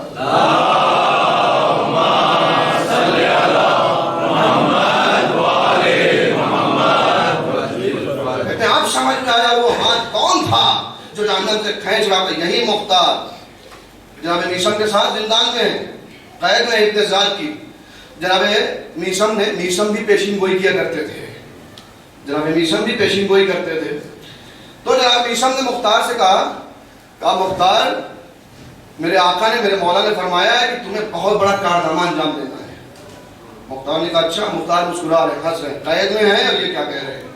سمجھ میں آیا وہ ہاتھ کون تھا جو جہنم سے کھینچ رہا تھا، یہی مختار جناب میثم کے ساتھ زندان میں قید میں احتجاج کی۔ جناب میثم بھی پیشین گوئی کیا کرتے تھے، جناب میثم بھی پیشین گوئی کرتے تھے۔ تو جناب میثم نے مختار سے کہا مختار میرے آقا نے میرے مولا نے فرمایا ہے کہ تمہیں بہت بڑا کارنامہ انجام دینا ہے۔ مختار نے کہا اچھا۔ مختار مسکرا رہے ہنس رہے قید میں ہیں اور یہ کیا کہہ رہے ہیں۔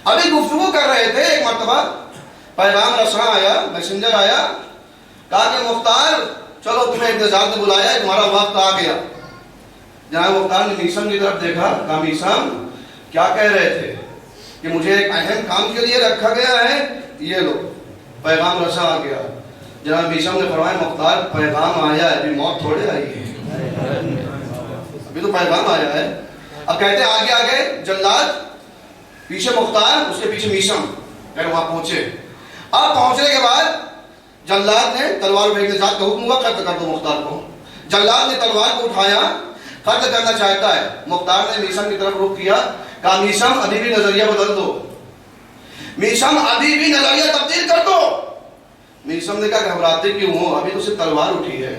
ابھی گفتگو کر رہے تھے، ایک مرتبہ پیغام رساں آیا، میسنجر آیا، کہا کہ مختار چلو تمہیں انتظار نے بلایا ہے، تمہارا وقت آ گیا۔ جناب مختار نے میثم کی طرف دیکھا، کہا میثم کیا کہہ رہے تھے کہ مجھے ایک اہم کام کے لیے رکھا گیا ہے، یہ لو پیغام رساں آ گیا۔ جناب میثم نے فرمایا مختار پیغام آیا ہے، ابھی موت تھوڑے آئی ہے، ابھی تو پیغام آیا ہے۔ اب کہتے آگے آگے جلاد، پیچھے مختار، اس کے پیچھے میثم، پھر وہاں پہنچے۔ اب پہنچنے کے بعد جلاد نے تلوار پھینکنے ذات کا حکم ہوا قتل کر دو مختار کو۔ جلاد نے تلوار کو اٹھایا، قتل کرنا چاہتا ہے۔ مختار نے میثم کی طرف رخ کیا، کہا میثم ابھی بھی نظریہ بدل دو، میثم ابھی بھی نظریہ تبدیل کر دو۔ میثم نے کہا گھبراتے کیوں ہو، ابھی تو صرف تلوار اٹھی ہے،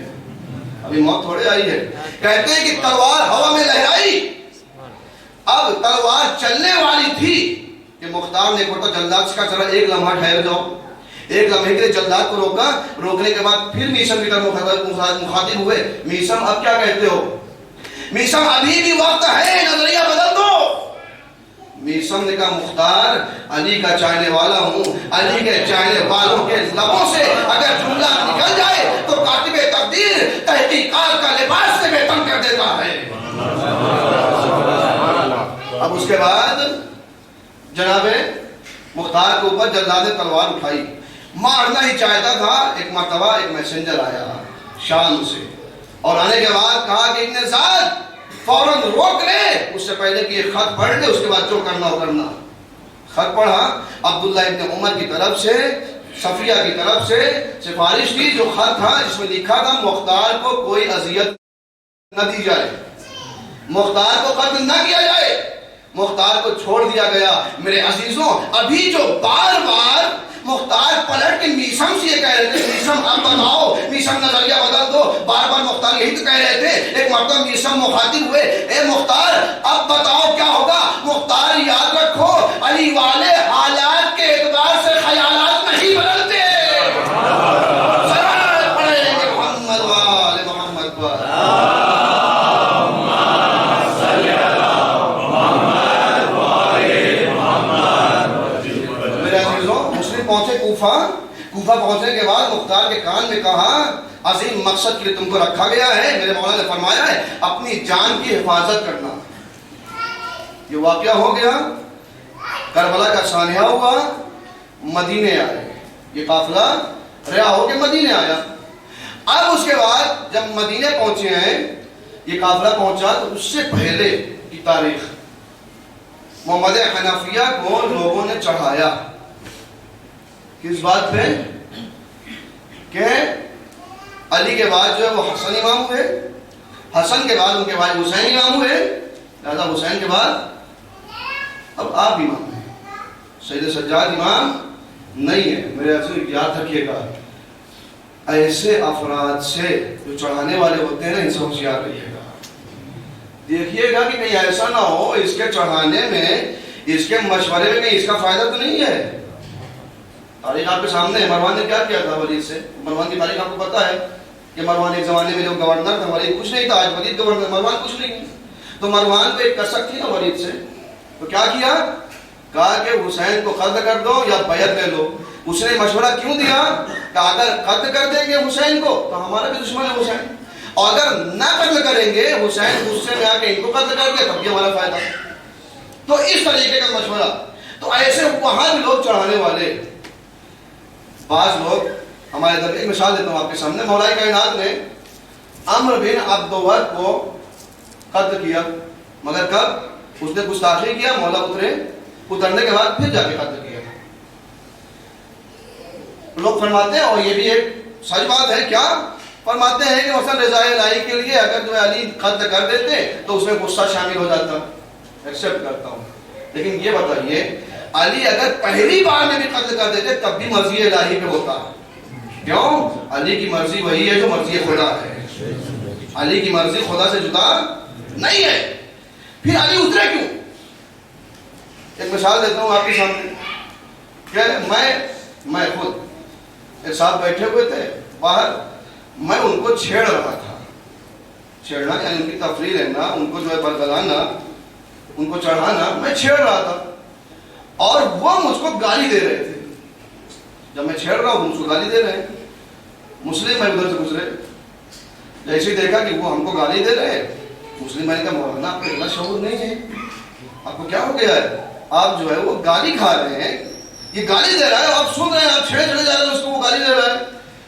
ابھی موت تھوڑے آئی ہے۔ کہتے ہیں کہ تلوار ہوا میں لہرائی، اب تلوار چلنے والی تھی کہ مختار نے کہا جلاد سے کہا ذرا ایک لمحہ ٹھہر جاؤ، ایک لمحے کے لیے جلاد کو روکا، روکنے کے بعد پھر میثم کی طرف مخاطب ہوئے، میثم اب کیا کہتے ہو؟ میثم ابھی بھی وقت ہے، نظریہ بدل دو۔ میثم نے کہا مختار علی کا چاہنے والا ہوں، علی کے چاہنے والوں کے لبوں سے اگر جملہ نکل جائے تو کاتب تقدیر تحقیقات کا لباس سے بے تن کر دیتا ہے۔ اب اس کے بعد جناب مختار کے اوپر جلاد نے تلوار اٹھائی، مارنا ہی چاہتا تھا۔ ایک مرتبہ ایک میسنجر آیا شام سے، اور آنے کے بعد کہا کہ ابن زاد فوراً روک لے، اس سے پہلے کہ یہ خط پڑھ لے، اس کے بعد جو کرنا ہو کرنا۔ خط پڑھا، عبداللہ ابن عمر کی طرف سے، صفیہ کی طرف سے سفارش کی، جو خط تھا جس میں لکھا تھا مختار کو کوئی اذیت نہ دی جائے، مختار کو قتل نہ کیا جائے، مختار کو چھوڑ دیا گیا۔ میرے عزیزوں ابھی جو بار بار مختار پلٹ کے میثم سے یہ کہہ رہے تھے میثم اب بتاؤ، میثم نظریہ بدل دو، بار بار مختار یہی تو کہہ رہے تھے۔ ایک مرتبہ میثم مخاطب ہوئے، اے مختار اب بتاؤ کیا ہوگا؟ مختار یاد رکھو علی والے حالات کے اعتبار سے خیالات نہیں بدلتے۔ صلوات پڑھیں گے محمد وآل محمد پر۔ پہنچے کوفہ پہنچنے کے بعد مختار کے کان میں کہا عظیم مقصد کے لیے تم کو رکھا گیا ہے، میرے مولا نے فرمایا ہے اپنی جان کی حفاظت کرنا۔ یہ واقعہ ہو گیا، کربلا کا سانحہ ہوا، مدینے آئے، یہ قافلہ رہا ہو کے مدینے آیا۔ اب اس کے بعد جب مدینے پہنچے ہیں، یہ قافلہ پہنچا تو اس سے پہلے کی تاریخ محمد حنفیہ کو لوگوں نے چڑھایا، کس بات پہ؟ کہ علی کے بعد جو ہے وہ حسن امام ہوئے، حسن کے بعد ان کے بعد حسین امام ہوئے، لہذا حسین کے بعد اب آپ امام ہیں۔ سید سجاد امام نہیں ہے. میرے عزیز یاد رکھیے گا ایسے افراد سے جو چڑھانے والے ہوتے ہیں نا ان سے ہوشیار رہیے گا. دیکھیے گا کہ کہیں ایسا نہ ہو اس کے چڑھانے میں اس کے مشورے میں کہیں اس کا فائدہ تو نہیں ہے. تاریخ آپ کے سامنے ہے. مروان نے کیا کیا تھا ولید سے؟ مروان کی تاریخ آپ کو پتا ہے کہ مروان ایک زمانے میں جو گورنر تھا ولید کچھ نہیں تھا. آج ولید گورنر مروان کچھ نہیں ہے. تو مروان کو ایک کسک تھی نا ولید سے. تو کیا کیا؟ کہا کہ حسین کو قتل کر دو یا بیعت لے لو. اس نے مشورہ کیوں دیا کہ اگر قتل کر دیں گے حسین کو تو ہمارا بھی دشمن ہے حسین, اور اگر نہ قتل کریں گے حسین غصے میں آ کے ان کو قتل کر دیا تب بھی ہمارا فائدہ. تو اس طریقے کا مشورہ. تو ایسے وہاں بھی لوگ چڑھانے والے بعض لوگ ہمارے در. ایک مثال دیتا ہوں آپ کے سامنے. مولا کائنات نے عمرو بن عبدود کو قتل کیا, مگر کب اس نے گستاخی کیا مولا اترنے کے بعد پھر جا کے قتل کیا. لوگ فرماتے ہیں, اور یہ بھی ایک سچ بات ہے, کیا فرماتے ہیں کہ مثلا رضا الہی کے لیے اگر جو علی قتل کر دیتے تو اس میں غصہ شامل ہو جاتا. ایکسپٹ کرتا ہوں, لیکن یہ بتائیے علی اگر پہلی بار میں بھی قتل کر دیتے تب بھی مرضی الہی پہ ہوتا. کیوں؟ علی کی مرضی وہی ہے جو مرضی خدا ہے. علی کی مرضی خدا سے جدا نہیں ہے. پھر علی اترے کیوں؟ ایک مثال دیتا ہوں آپ کے سامنے کہ میں خود ایک ساتھ بیٹھے ہوئے تھے باہر, میں ان کو چھیڑ رہا تھا. چھیڑنا یعنی ان کی تفریح لینا, ان کو جو ہے برگلانا, ان کو چڑھانا, میں چھیڑ رہا تھا اور وہ مجھ کو گالی دے رہے تھے. جب میں چھیڑ رہا ہوں مجھ کو گالی دے رہے ہیں. مسلم میں ادھر سے گزرے, جیسے دیکھا کہ وہ ہم کو گالی دے رہے ہیں, مسلم میں نے کہا مولانا آپ کو اتنا شعور نہیں ہے, آپ کو کیا ہو گیا ہے؟ آپ جو ہے وہ گالی کھا رہے ہیں, یہ گالی دے رہا ہے, آپ سن رہے ہیں, آپ چھیڑے چلے جا رہے ہیں اس کو, وہ گالی دے رہا ہے.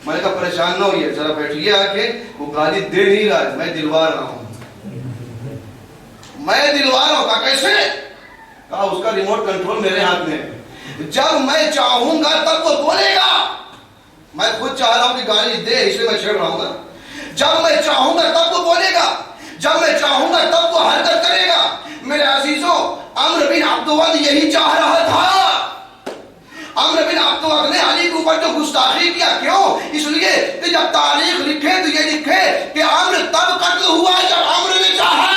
میں نے کہا پریشان نہ ہوئیے, ذرا بیٹھیے آ کے, وہ گالی دے نہیں رہا ہے, میں دلوا رہا ہوں. میں دلوا رہا ہوں. کہا کیسے؟ کہا اس کا ریموٹ کنٹرول میرے ہاتھ میں ہے, جب میں چاہوں گا تب وہ بولے گا. میں خود چاہ رہا ہوں کہ گالی دے, اس لیے میں چھیڑ رہا ہوں گا. جب میں چاہوں گا تب وہ بولے گا, جب میں چاہوں گا تب وہ حرکت کرے گا. میرے عزیزوں, عمرو بن عبدود یہی چاہ رہا تھا. عمرو بن عبدود نے علی کے اوپر جو گستاخی کیا, کیوں؟ اس لیے کہ جب تاریخ لکھے تو یہ لکھے کہ عمرو تب قتل ہوا جب عمرو نے چاہا.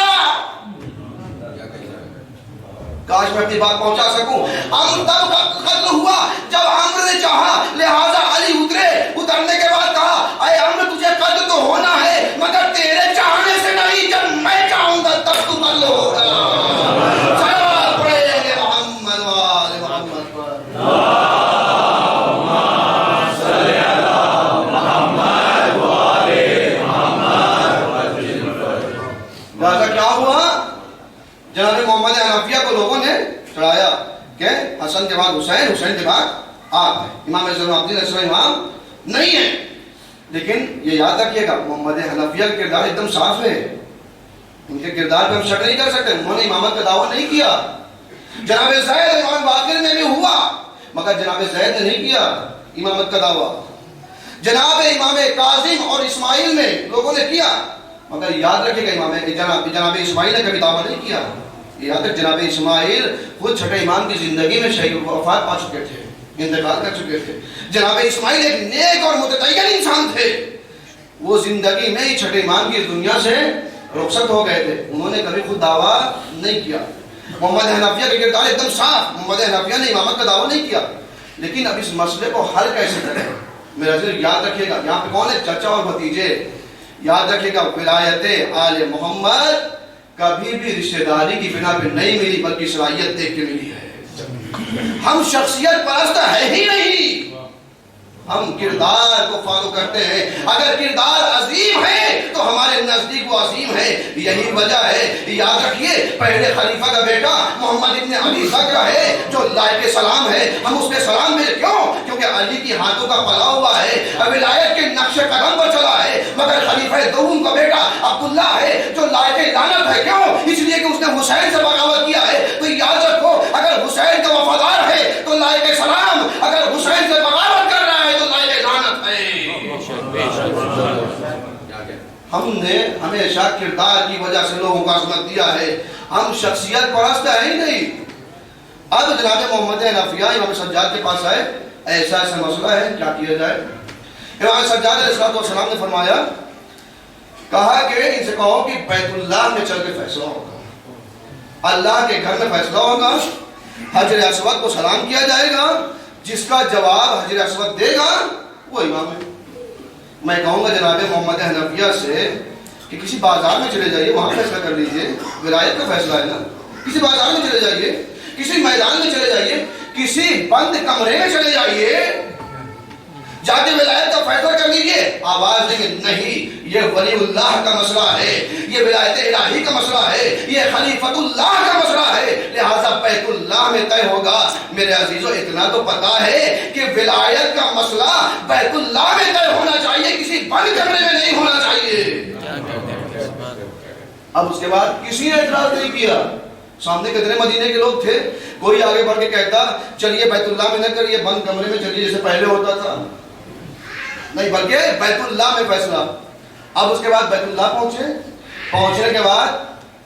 کاش میں اپنی بات پہنچا سکوں. عمرو تب قتل ہوا جب عمرو نے چاہا, لہذا علی اترے. اترنے کے بعد کہا اے عمرو تجھے قتل تو ہونا ہے مگر تیرے چاہنے سے نہیں, جب میں چاہوں گا تب تو قتل ہوگا. صلوات پڑھیں گے محمد وآل محمد پر. لہذا کیا ہوا؟ جناب محمد حنفیہ کو لوگوں نے چڑھایا کہ حسن کے بعد حسین, حسین کے بعد آپ ہیں. امام زین العابدین علیہ السلام امام نہیں ہے. لیکن یہ یاد رکھیے گا محمد حنفیہ کا کردار ایک دم صاف ہے. ان کے کردار پہ ہم شک نہیں کر سکتے. انہوں نے امامت کا دعویٰ نہیں کیا. جناب زید امام باقر میں بھی ہوا مگر جناب زید نے نہیں کیا امامت کا دعویٰ. جناب امام کاظم اور اسماعیل میں لوگوں نے کیا, مگر یاد رکھیے گا جناب اسماعیل نے کبھی دعویٰ نہیں کیا. یاد رکھ جناب اسماعیل خود چھٹے امام کی زندگی میں شہید وفات پا چکے تھے, انتقال کر چکے تھے. جناب اسماعیل ایک نیک اور متدین انسان تھے. وہ زندگی میں ہی چھٹے امام کی دنیا سے رخصت ہو گئے تھے. انہوں نے کبھی خود دعویٰ نہیں کیا. محمد حنفیہ کا کردار ایک دم صاف. محمد حنفیہ نے امامت کا دعویٰ نہیں کیا. لیکن اب اس مسئلے کو حل کیسے کریں؟ میرا عزیز یاد رکھیے گا, یہاں پہ کون ہے؟ چچا اور بھتیجے. یاد رکھیے گا ولایت آل محمد کبھی بھی رشتہ داری کی بنا پہ نہیں ملی بلکہ صلاحیت دیکھ کے ملی ہے. ہم شخصیت پرست ہے ہی نہیں, ہم کردار کو فالو کرتے ہیں. اگر کردار عظیم ہے تو ہمارے نزدیک وہ عظیم ہے. یہی وجہ ہے, یاد رکھیے, پہلے خلیفہ کا بیٹا محمد ابن علی زکرہ ہے جو لائق سلام ہے. ہم اس کے سلام میں کیوں؟ کیونکہ علی کی ہاتھوں کا پلا ہوا ہے, ولایت کے نقش قدم پر چلا ہے. مگر خلیفہ دوم کا بیٹا عبداللہ ہے جو لائق لعنت ہے. کیوں؟ اس لیے کہ اس نے حسین سے بغاوت کیا ہے. تو یاد رکھو, اگر حسین کا وفادار ہے تو لائق سلام, اگر حسین سے بغاوت کر رہا ہے تو لائق لعنت ہے. ہم نے ہمیشہ کردار کی وجہ سے لوگوں کو عظمت دیا ہے. ہم شخصیت پرست ہے ہی نہیں. اب جناب محمد حنفیہ امام سجاد کے پاس آئے، ایسا ایسا مسئلہ ہے، کیا کیا جائے؟ امام سجاد علیہ السلام نے فرمایا، کہا کہ ان سے کہو کہ بیت اللہ میں چل کے فیصلہ ہوگا، اللہ کے گھر میں فیصلہ ہوگا، حجر اسود کو سلام کیا جائے گا، جس کا جواب حجر اسود دے گا وہ امام ہے۔ میں کہوں گا جناب محمد حنفیہ سے کہ کسی بازار میں چلے جائیے، وہاں فیصلہ کر لیجئے، ولایت کا فیصلہ ہے نا، کسی بازار میں چلے جائیے، کسی میدان میں چلے جائیے، کسی بند کمرے میں چلے جائیے، جا کے ولایت کا فیصلہ کر لیجئے۔ آواز دیں گے نہیں، یہ ولی اللہ کا مسئلہ ہے، یہ ولایت الہی کا مسئلہ ہے، یہ خلیفۃ اللہ کا مسئلہ ہے، لہذا بیت اللہ میں طے ہوگا۔ میرے عزیزو اتنا تو پتا ہے کہ ولایت کا مسئلہ بیت اللہ میں طے ہونا چاہیے، کسی بند کمرے میں نہیں ہونا چاہیے۔ اب اس کے بعد کسی نے اعتراض نہیں کیا، سامنے کتنے مدینے کے لوگ تھے، کوئی آگے بڑھ کے کہتا چلیے بیت اللہ میں نہ کریے، بند کمرے میں چلیے جیسے پہلے ہوتا تھا، نہیں بلکہ بیت اللہ میں فیصلہ۔ اب اس کے بعد بیت اللہ پہنچنے کے بعد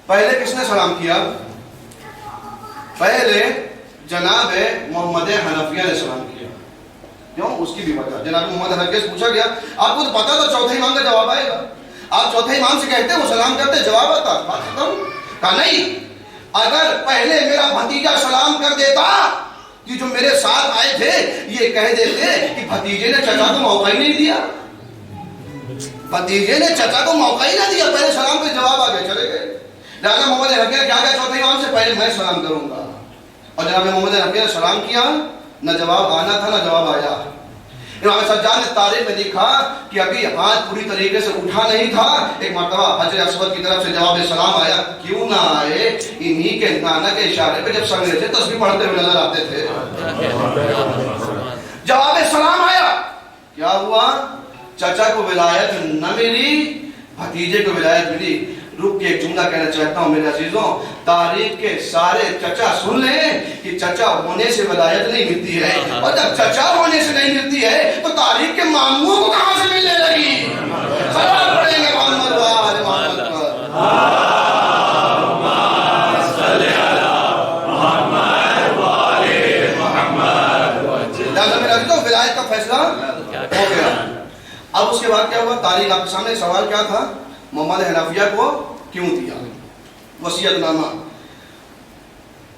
پہلے کس نے سلام کیا؟ پہلے جناب محمد حنفیہ نے سلام کیا۔ کیوں؟ اس کی بھی وجہ، جناب محمد حنفیہ سے پوچھا گیا، آپ کو تو پتا تھا چوتھے امام کا جواب آئے گا، آپ چوتھے امام سے کہتے وہ سلام کرتے جواب آتا، بات ختم۔ کہا نہیں، اگر پہلے میرا بھتیجا سلام کر دیتا، یہ جو میرے ساتھ آئے تھے یہ کہہ دیتے کہ بھتیجے نے چچا کو موقع ہی نہیں دیا، بھتیجے نے چچا کو موقع ہی نہ دیا، پہلے سلام پہ جواب آ گئے، چلے گئے۔ لہٰذا محمد حنفیہ کیا کہا چوتھے امام سے، پہلے میں سلام کروں گا، اور جناب محمد حنفیہ نے سلام کیا، نہ جواب آنا تھا نہ جواب آیا۔ امام سجاد نے تاریخ میں لکھا کہ ابھی ہاتھ پوری طریقے سے اٹھا نہیں تھا، ایک مرتبہ حجر اسود کی طرف سے جواب سلام آیا، کیوں نہ آئے؟ انہی کے نانا کے اشارے پہ جب سنگے تھے تسبیح پڑھتے ہوئے نظر آتے تھے۔ جواب سلام آیا، کیا ہوا؟ چچا کو ولایت نہ ملی، بھتیجے کو ولایت ملی۔ رک کے ایک جملہ کہنا چاہتا ہوں میرے عزیزوں، تاریخ کے سارے چچا سن لیں کہ چچا ہونے سے ولایت نہیں ملتی ہے، اور جب چچا ہونے سے نہیں ملتی ہے تو تاریخ کے ماموں کو کہاں سے ملنے لگی؟ سلام پڑھیں گے محمد و آل محمد پر۔ میرے عزیزوں ولایت کا فیصلہ ہو گیا۔ اب اس کے بعد کیا ہوا؟ تاریخ آپ کے سامنے سوال کیا تھا؟ محمد حنفیہ کو کیوں دیا وصیت نامہ؟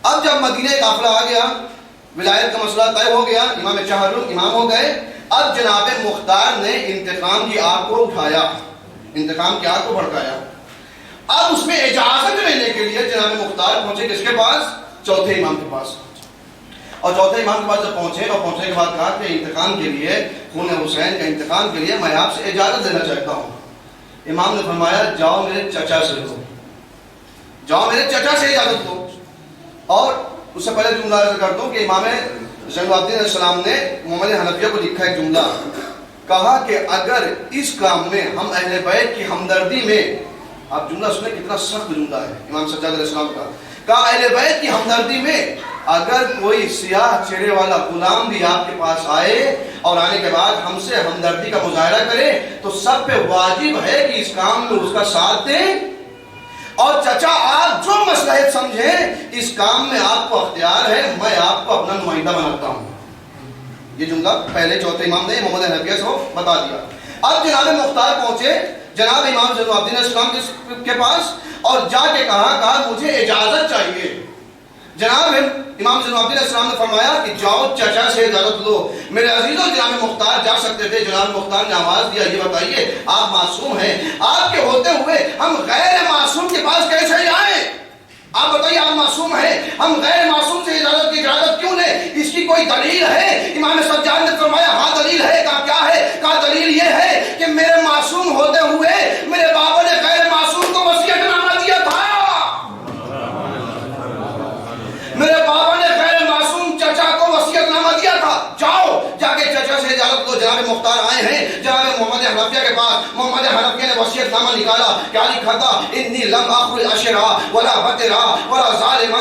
اب جب مدینہ قافلہ آ گیا، ولایت کا مسئلہ طے ہو گیا، امام چہارم امام ہو گئے، اب جناب مختار نے انتقام کی آگ کو اٹھایا، انتقام کی آگ کو بھڑکایا۔ اب اس میں اجازت لینے کے لیے جناب مختار پہنچے کس کے پاس؟ چوتھے امام کے پاس۔ اور چوتھے امام کے پاس جب پہنچے اور پہنچنے کے بعد کہا کہ انتقام کے لیے، خون حسین کے انتقام کے لیے میں آپ سے اجازت لینا چاہتا ہوں۔ امام نے فرمایا جاؤ میرے چچا سے لو، جاؤ میرے چچا سے اجازت لو۔ اور اس سے پہلے جملہ عرض کر دوں کہ امام زین العابدین علیہ السلام نے محمد حنفیہ کو لکھا ایک جملہ، کہا کہ اگر اس کام میں ہم اہل بیت کی ہمدردی میں، آپ جملہ سنیں کتنا سخت جملہ ہے امام سجاد علیہ السلام کا، کہا اہل بیت کی ہمدردی میں اگر کوئی سیاہ چہرے والا غلام بھی آپ کے پاس آئے اور آنے کے بعد ہم سے ہمدردی کا مظاہرہ کرے تو سب پہ واجب ہے کہ اس کام میں اس کا ساتھ دیں، اور چچا آپ جو مصلحت سمجھیں اس کام میں آپ کو اختیار ہے، میں آپ کو اپنا نمائندہ بناتا ہوں۔ یہ جملہ پہلے چوتھے امام نے محمد حنفیہ سے بتا دیا۔ اب جناب مختار پہنچے جناب امام زین العابدین علیہ السلام کے پاس اور جا کے کہا مجھے اجازت چاہیے۔ جناب امام زین العابدین علیہ السلام نے فرمایا کہ جاؤ چچا سے اجازت لو۔ میرے عزیزوں جناب مختار جا سکتے تھے، جناب مختار نے آواز دیا یہ بتائیے آپ معصوم ہیں، آپ کے ہوتے ہوئے ہم غیر معصوم کے پاس کیسے جائیں؟ آپ بتائیے آپ معصوم ہیں، ہم غیر معصوم سے اجازت کی اجازت کیوں لیں؟ اس کی کوئی دلیل ہے؟ امام سجاد نے فرمایا ہاں دلیل ہے۔ کہا کیا ہے؟ کہا دلیل یہ ہے کہ میرے معصوم ہوتے ہوئے میرے بابا نے غیر معصوم کو وصیت نامہ دیا تھا، میرے بابا نے غیر معصوم چچا کو وصیت نامہ دیا تھا، جاؤ جا کے چچا سے اجازت لو۔ جناب مختار آئے ہیں جناب محمد حنفیہ کے پاس، محمد حنفیہ نے وصیت نامہ نکالا، کیا لکھا تھا؟ انی لم آخذ اشرا ولا بترا ولا ظالما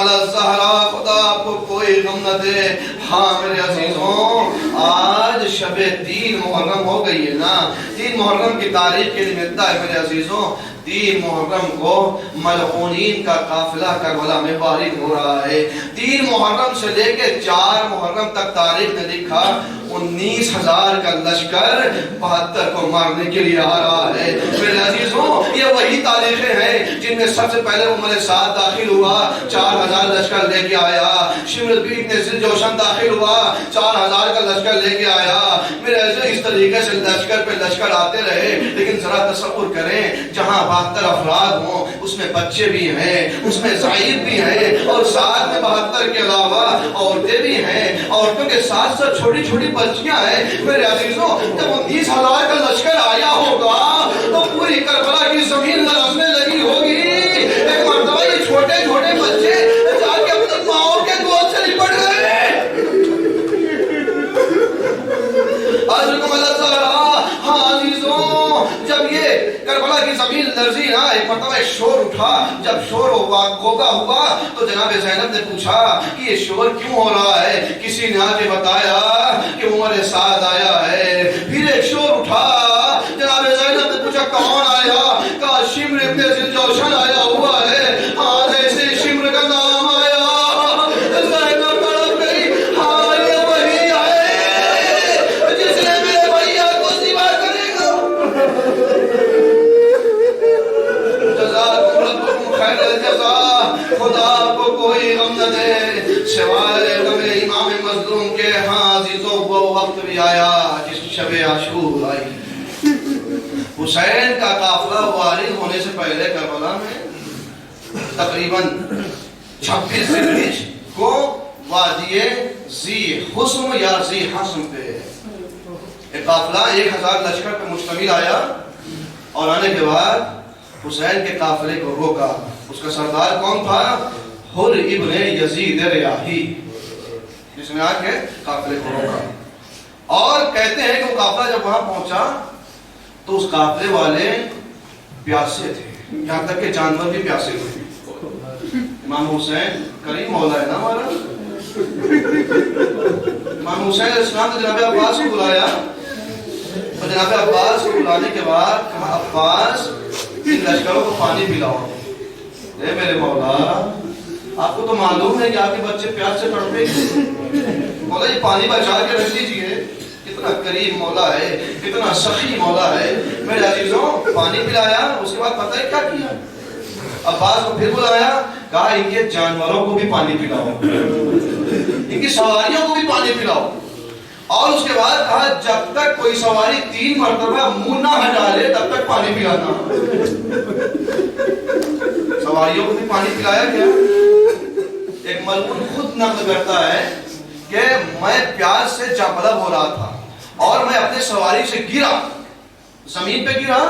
علی الزہرا، خدا آپ کو کوئی غم نہ دے۔ ہاں میرے عزیزوں، آج شب 3 محرم ہو گئی ہے نا، 3 محرم کی تاریخ کے لیے ملتا ہے میرے عزیزوں۔ 3 محرم کو ملعونین کا قافلہ کربلا میں وارد ہو رہا ہے۔ 3 محرم سے لے کے 4 محرم تک تاریخ نے لکھا 19,000 کا لشکر 72 کو مارنے کے لیے آ رہا ہے۔ میرے عزیزوں، یہ وہی تاریخیں ہیں جن میں سب سے پہلے عمر سعد داخل ہوا، 4,000 لشکر لے کے آیا۔ شمر ابن ذوالجوشن داخل ہوا، 4,000 کا لشکر لے کے آیا۔ میرے عزیزوں، اس طریقے سے لشکر پہ لشکر آتے رہے، لیکن ذرا تصور کریں، جہاں 72 افراد ہوں، اس میں بچے بھی ہیں، اس میں ضعیف بھی ہیں، اور ساتھ میں 72 کے علاوہ عورتیں بھی ہیں، عورتوں کے ساتھ ساتھ چھوٹی چھوٹی بچیاں ہیں۔ میرے عزیزوں، جب 19,000 کا لشکر آیا ہوگا تو پوری کربلا کی زمین لرزنے لگی ہوگی۔ ایک مرتبہ یہ چھوٹے چھوٹے بچے جا کے اپنی ماؤں کے گود سے لپٹ گئے۔ ہاں عزیزوں، جب یہ کربلا کی زمین لرزی نا، ایک مرتبہ ایک شور اٹھا۔ جب شور ہوگا ہوا تو جناب زینب نے پوچھا کہ یہ شور کیوں ہو رہا ہے؟ کسی نے آ کے بتایا کہ عمر سعد آیا ہے۔ پھر ایک شور اٹھا، جناب زینب نے پوچھا کون آیا؟ کہا شمر ابن ذوالجوشن آیا ہوا ہے۔ ہاں جیسے شمر کا نام آیا، زینب تڑپ گئی۔ ہاں یہ وہی ہے جس نے میرے بھیا کو سوا کرے گا۔ جزاکم ربکم خیر الجزا، خدا آپ کو کوئی غم نہ دے سوائے غم امام مظلوم کے۔ ہاں عزیزوں، وہ وقت بھی آیا جس شب عاشور آئی۔ حسین کا قافلہ وارد ہونے سے پہلے کربلا میں تقریباً 26 ذوالحج کو وادی ذی حسم یا ذی حسم پہ ایک قافلہ 1,000 لشکر پہ مشتمل آیا، اور آنے کے بعد حسین کے قافلے کو روکا۔ اس کا سردار کون تھا؟ حر ابن یزید ریاحی، جس نے آ کے قافلے کو روکا۔ اور کہتے ہیں کہ وہ قافلہ جب وہاں پہنچا تو اس قافلے والے پیاسے تھے، یہاں تک کہ جانور بھی پیاسے تھے۔ امام حسین کریم مولا ہے نا ہمارا، امام حسین علیہ السلام نے جناب عباس کو بلایا، اور جناب عباس کو بلانے کے بعد کہا عباس ان لشکروں کو پانی پلاؤ۔ اے میرے مولا، آپ کو تو معلوم ہے کہ آپ کے بچے پیاس سے تڑپے گے، مولا یہ پانی بچا کے رکھ دیجیے۔ کتنا کریم مولا ہے، کتنا سخی مولا ہے۔ میرے عزیزوں، پانی پلایا، اس کے بعد پتہ ہے کیا کیا؟ عباس کو پھر بلایا، کہا ان کے جانوروں کو بھی پانی پلاؤ، ان کی سواریوں کو بھی پانی پلاؤ، اور اس کے بعد کہا جب تک کوئی سواری 3 مرتبہ منہ نہ ہٹالے تب تک پانی پلانا۔ سواریوں کو بھی پانی پلایا گیا۔ ایک ملعون خود نقل کرتا ہے کہ میں پیاس سے چاپلب ہو رہا تھا اور میں اپنے سواری سے گرا، زمین پہ گرا،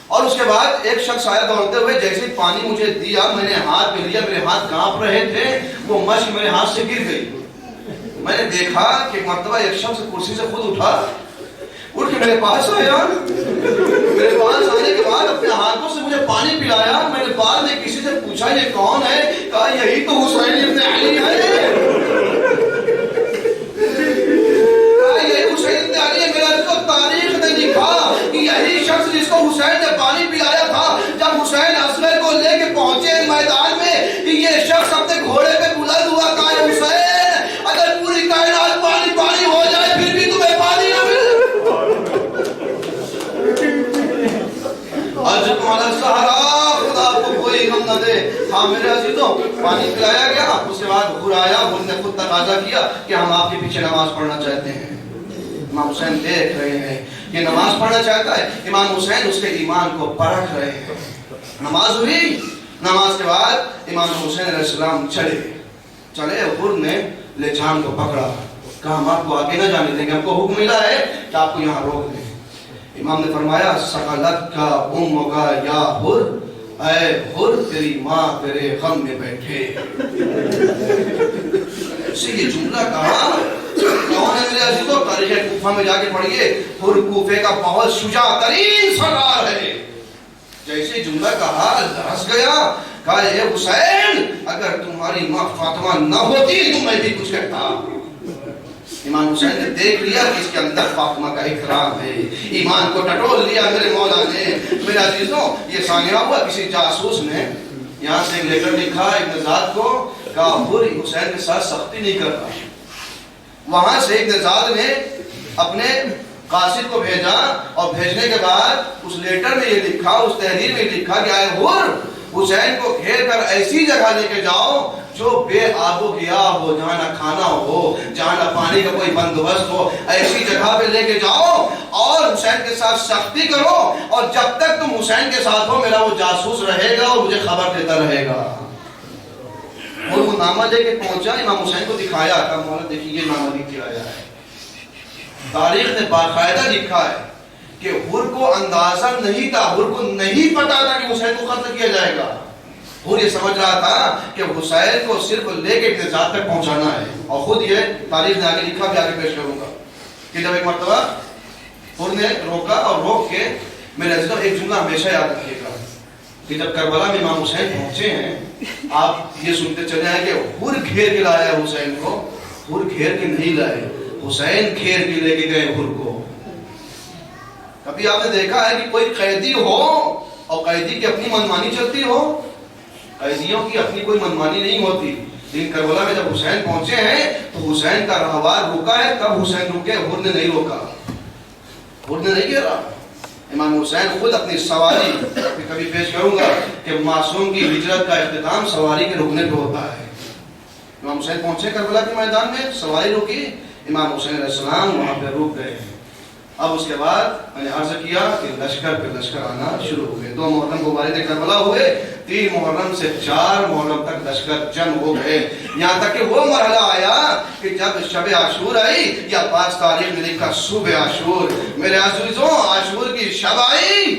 اور اس کے بعد ایک شخص آیا دوڑتے ہوئے، جیسے پانی مجھے دیا، میں نے ہاتھ میں لیا، میرے ہاتھ کانپ رہے تھے، وہ مشک میرے ہاتھ سے گر گئی۔ میں نے دیکھا کہ ایک مرتبہ ایک شخص کرسی سے خود اٹھا، اٹھ کے میرے پاس آیا، میرے پاس آنے کے بعد اپنے ہاتھوں سے مجھے پانی پلایا۔ میں نے بعد میں کسی سے پوچھا یہ کون ہے؟ کہا یہی تو حسین ابن علی ہے۔ تاریخ نے لکھا کہ یہی شخص جس کو حسین نے پانی پلایا تھا، جب حسین اصغر کو لے کے پہنچے میدان میں، یہ شخص اپنے گھوڑے پہ بلند ہوا، کہا حسین اگر پوری کائنات پانی پانی ہو جائے پھر بھی تمہیں پانی نہ ملے۔ خدا آپ کو کوئی غم نہ دے۔ ہاں میرے عزیزوں، پانی پلایا گیا، اس کے بعد حر آیا، حر نے خود تقاضا کیا کہ ہم آپ کے پیچھے نماز پڑھنا چاہتے ہیں۔ امام حسین دیکھ رہے ہیں یہ نماز پڑھنا چاہتا ہے، امام حسین اس کے ایمان کو پرکھ رہے ہیں۔ نماز ہوئی، نماز کے بعد امام حسین علیہ السلام چلے، حر نے لجام کو پکڑا، کہا ہم آپ کو آگے نہ جانے دیں گے، ہم کو حکم ملا ہے کہ آپ کو یہاں روک دیں۔ امام نے فرمایا سقلت کا امک یا حر، اے حر تیری ماں تیرے غم میں بیٹھے۔ یہ جملہ کہا کون ہے میرے عزیزوں؟ تاریخ کوفہ میں جا کے پڑھیے، حر کوفے کا بہت شجاع ترین سردار ہے۔ جیسے جملہ کہا لرز گیا، کہا اے حسین اگر تمہاری ماں فاطمہ نہ ہوتی تو میں بھی کچھ کہتا. امام حسین نے دیکھ لیا کہ اس کے اندر فاطمہ کا اکرام ہے, ایمان کو ٹٹول لیا میرے مولا نے. میرے عزیزوں یہ سانحہ ہوا کسی جاسوس نے یہاں سے ایک لیٹر لکھا ابن زیاد کو, کہا پوری حسین کے ساتھ سختی نہیں کرتا. وہاں سے ابن زیاد نے اپنے قاصد کو بھیجا اور بھیجنے کے بعد اس لیٹر میں یہ لکھا, اس تحریر میں لکھا کہ اے حر حسین کو گھیر کر ایسی جگہ لے کے جاؤ جو بے آب و گیا ہو, جہاں نہ کھانا ہو, جہاں نہ پانی کا کوئی بندوبست ہو, ایسی جگہ پہ لے کے جاؤ اور حسین کے ساتھ سختی کرو, اور جب تک تم حسین کے ساتھ ہو میرا وہ جاسوس رہے گا اور مجھے خبر دیتا رہے گا. اور وہ نامہ لے کے پہنچا, امام حسین کو دکھایا, کہا مولا دیکھیے یہ نامہ لکھ کے آیا ہے. تاریخ نے باقاعدہ لکھا ہے کہ حر کو اندازہ نہیں تھا, حر کو نہیں پتا تھا کہ حسین کو قتل کیا جائے گا. حر یہ سمجھ رہا تھا کہ حسین کو صرف لے کے ابن زیاد تک پہنچانا ہے. اور خود یہ تاریخ نے آگے لکھا, بھی آگے پیش کروں گا کہ جب ایک مرتبہ حر نے روکا اور روک کے میرے عزیزوں ایک جملہ ہمیشہ یاد رکھیے گا کہ جب کربلا میں امام حسین پہنچے ہیں, آپ یہ سنتے چلے ہیں کہ حر گھیر کے لایا حسین کو. حر گھیر کے نہیں لائے, حسین گھیر کے لے کے گئے حر کو. کبھی آپ نے دیکھا ہے کہ کوئی قیدی ہو اور قیدی کی اپنی منمانی چلتی ہو؟ قیدیوں کی اپنی کوئی منمانی نہیں ہوتی. لیکن کربلا میں جب حسین پہنچے ہیں تو حسین کا رہوار رکا ہے. کب حسین رکے؟ حر نے نہیں روکا, حر نے نہیں گھیرا. امام حسین خود اپنی سواری کبھی پیش کروں گا کہ معصوم کی ہجرت کا اختتام سواری کے رکنے پہ ہوتا ہے. امام حسین پہنچے کربلا کے میدان میں, سواری رکی, امام حسین علیہ السلام وہاں پہ رک گئے. اب اس کے بعد میں نے عرض کیا کہ لشکر پہ لشکر آنا شروع ہو گئے. 2 محرم کو وارد کربلا ہوئے, 3 محرم سے 4 محرم تک لشکر جمع ہو گئے. یہاں تک کہ وہ مرحلہ آیا کہ جب شب عاشور آئی, یا 5 تاریخ میں لکھا صبح عاشور. میرے عزیزوں عاشور کی شب آئی,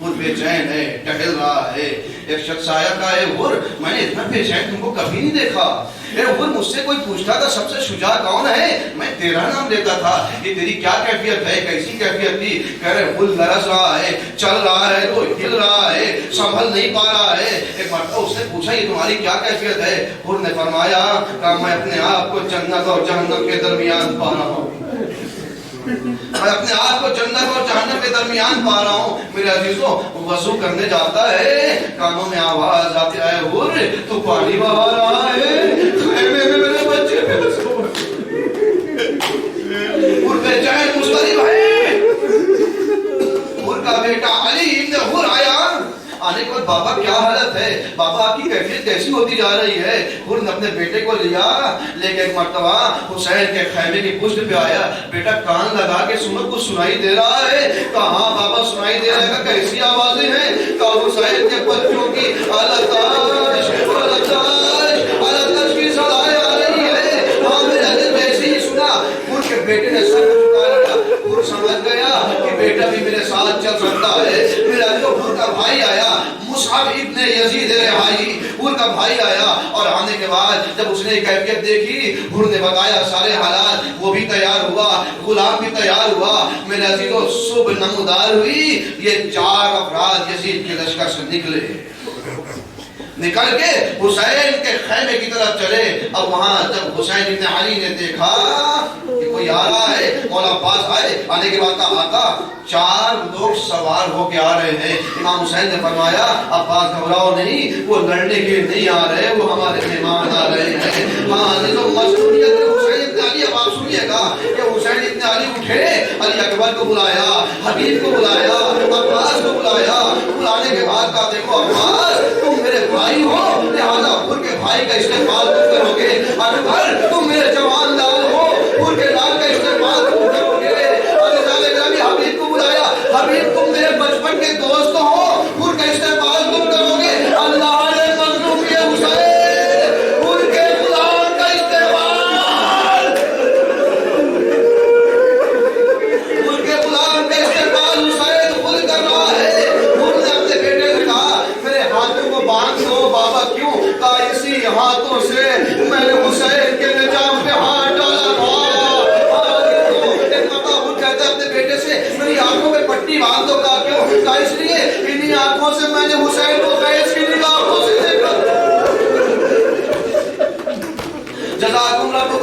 حر بے چین ہے, ٹہل رہا ہے. ایک شخص آیا کہا اے حر میں نے اتنا بے چین تم کو کبھی نہیں دیکھا. اے حر مجھ سے کوئی پوچھتا تھا سب سے شجاع کون ہے, میں تیرا نام لیتا تھا. یہ تیری کیا کیفیت ہے, کیسی کیفیت تھی؟ کہہ رہے حر لرز رہا ہے, چل رہا ہے تو ہل رہا ہے, سنبھل نہیں پا رہا ہے. ایک مرتبہ اس نے پوچھا یہ تمہاری کیا کیفیت ہے؟ حر نے فرمایا کہ میں اپنے آپ کو جنت اور جہنم کے درمیان پا رہا ہوں, میں اپنے آپ کو جنت اور جہنم کے درمیان پا رہا ہوں. میرے عزیزوں وضو کرنے جاتا ہے, کانوں میں آواز آتی ہے حر تو پانی بہا رہا ہے, خیمے میں میرے بچے حر بے چین مضطرب ہے. حر کا بیٹا علی ابن حر آیا, آنے کے بعد بابا کیا حالت ہے, بابا آپ کی کیفیت کیسی ہوتی جا رہی ہے؟ حر نے اپنے بیٹے کو لیا, لے کے ایک مرتبہ حسین کے خیمے کی پشت پہ آیا. بیٹا کان لگا کے سنو, کچھ سنائی دے رہا ہے؟ کہا ہاں بابا سنائی دے رہا ہے. کیسی آوازیں ہیں؟ کہا حسین کے بچوں کی التاش التاش کی صدائیں آ رہی ہے. ہاں میں نے ویسے ہی سنا. حر کے بیٹے نے سر جھکا رکھا. حر سمجھ گیا کہ بیٹا بھی میرے ساتھ چل سکتا ہے. میرا جو حر کا بھائی آیا مصعب ابن یزید رہائی, حر کا بھائی آیا, اور آنے کے بعد جب اس نے کیفیت دیکھی حر نے بتایا سارے حالات, وہ بھی تیار ہوا, غلام بھی تیار ہوا. میرے عزیزوں صبح نمودار ہوئی, یہ 4 افراد یزید کے لشکر سے نکلے, نکل کے حسین کے خیمے کی طرف چلے. اب وہاں جب حسین ابن علی نے دیکھا کہ کوئی آ رہا ہے, مولا عباس آئے, آنے کے بعد کہا آقا 4 لوگ سوار ہو کے آ رہے ہیں. امام حسین نے فرمایا عباس گھبراؤ نہیں, وہ لڑنے کے نہیں آ رہے, وہ ہمارے مہمان آ رہے ہیں. ہاں جو مسئولیت حسین ابن علی, اب آپ سنیے گا کہ حسین ابن علی اٹھے, علی اکبر کو بلایا, حبیب کو بلایا, عباس کو بلایا. بلانے کے بعد کہا دیکھو عباس تم میرے بھائی ہو, لہذا حر کے بھائی کا استقبال تم کرو گے. اکبر تم میرے جوان لال ہو, حر کے لال کا استقبال تم کرو گے. حبیب کو بلایا, حبیب تم میرے بچپن کے دوست ہو, حر کا استقبال تم کرو گے. اللہ نے مظلوم کیا حسین, حر کے غلام کا استقبال, حر کے غلام کا استقبال حسین خود کر رہا ہے. حر نے اپنے بیٹے سے کہا میرے ہاتھوں کو باندھ دو. بابا کیوں؟ کہا اسی ہاتھوں سے میں نے حسین کے نجام پہ ہاتھ ڈالا تھا. اپنے بیٹے سے میری آنکھوں میں پٹی باندھ دو. کہا کیوں؟ کہا اس لیے انہی آنکھوں سے میں نے حسین کو قیس کی نگاہوں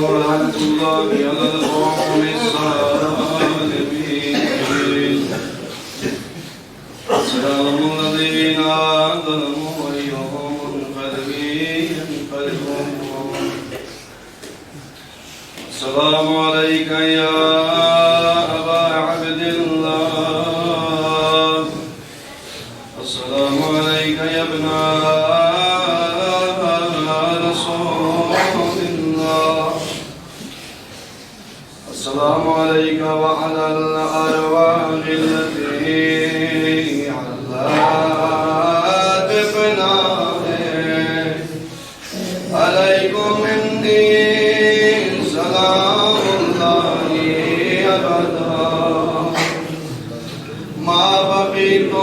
ولعنة الله على القوم الظالمين. سلام الذين ظلموا أيهم ينقلبون. السلام عليك يا أبا عبد الله. السلام عليك يا ابن رسول الله. السلام عليك وعلى الأرواح التي علت بنائك. عليكم مني سلام الله أبدا ما بقيت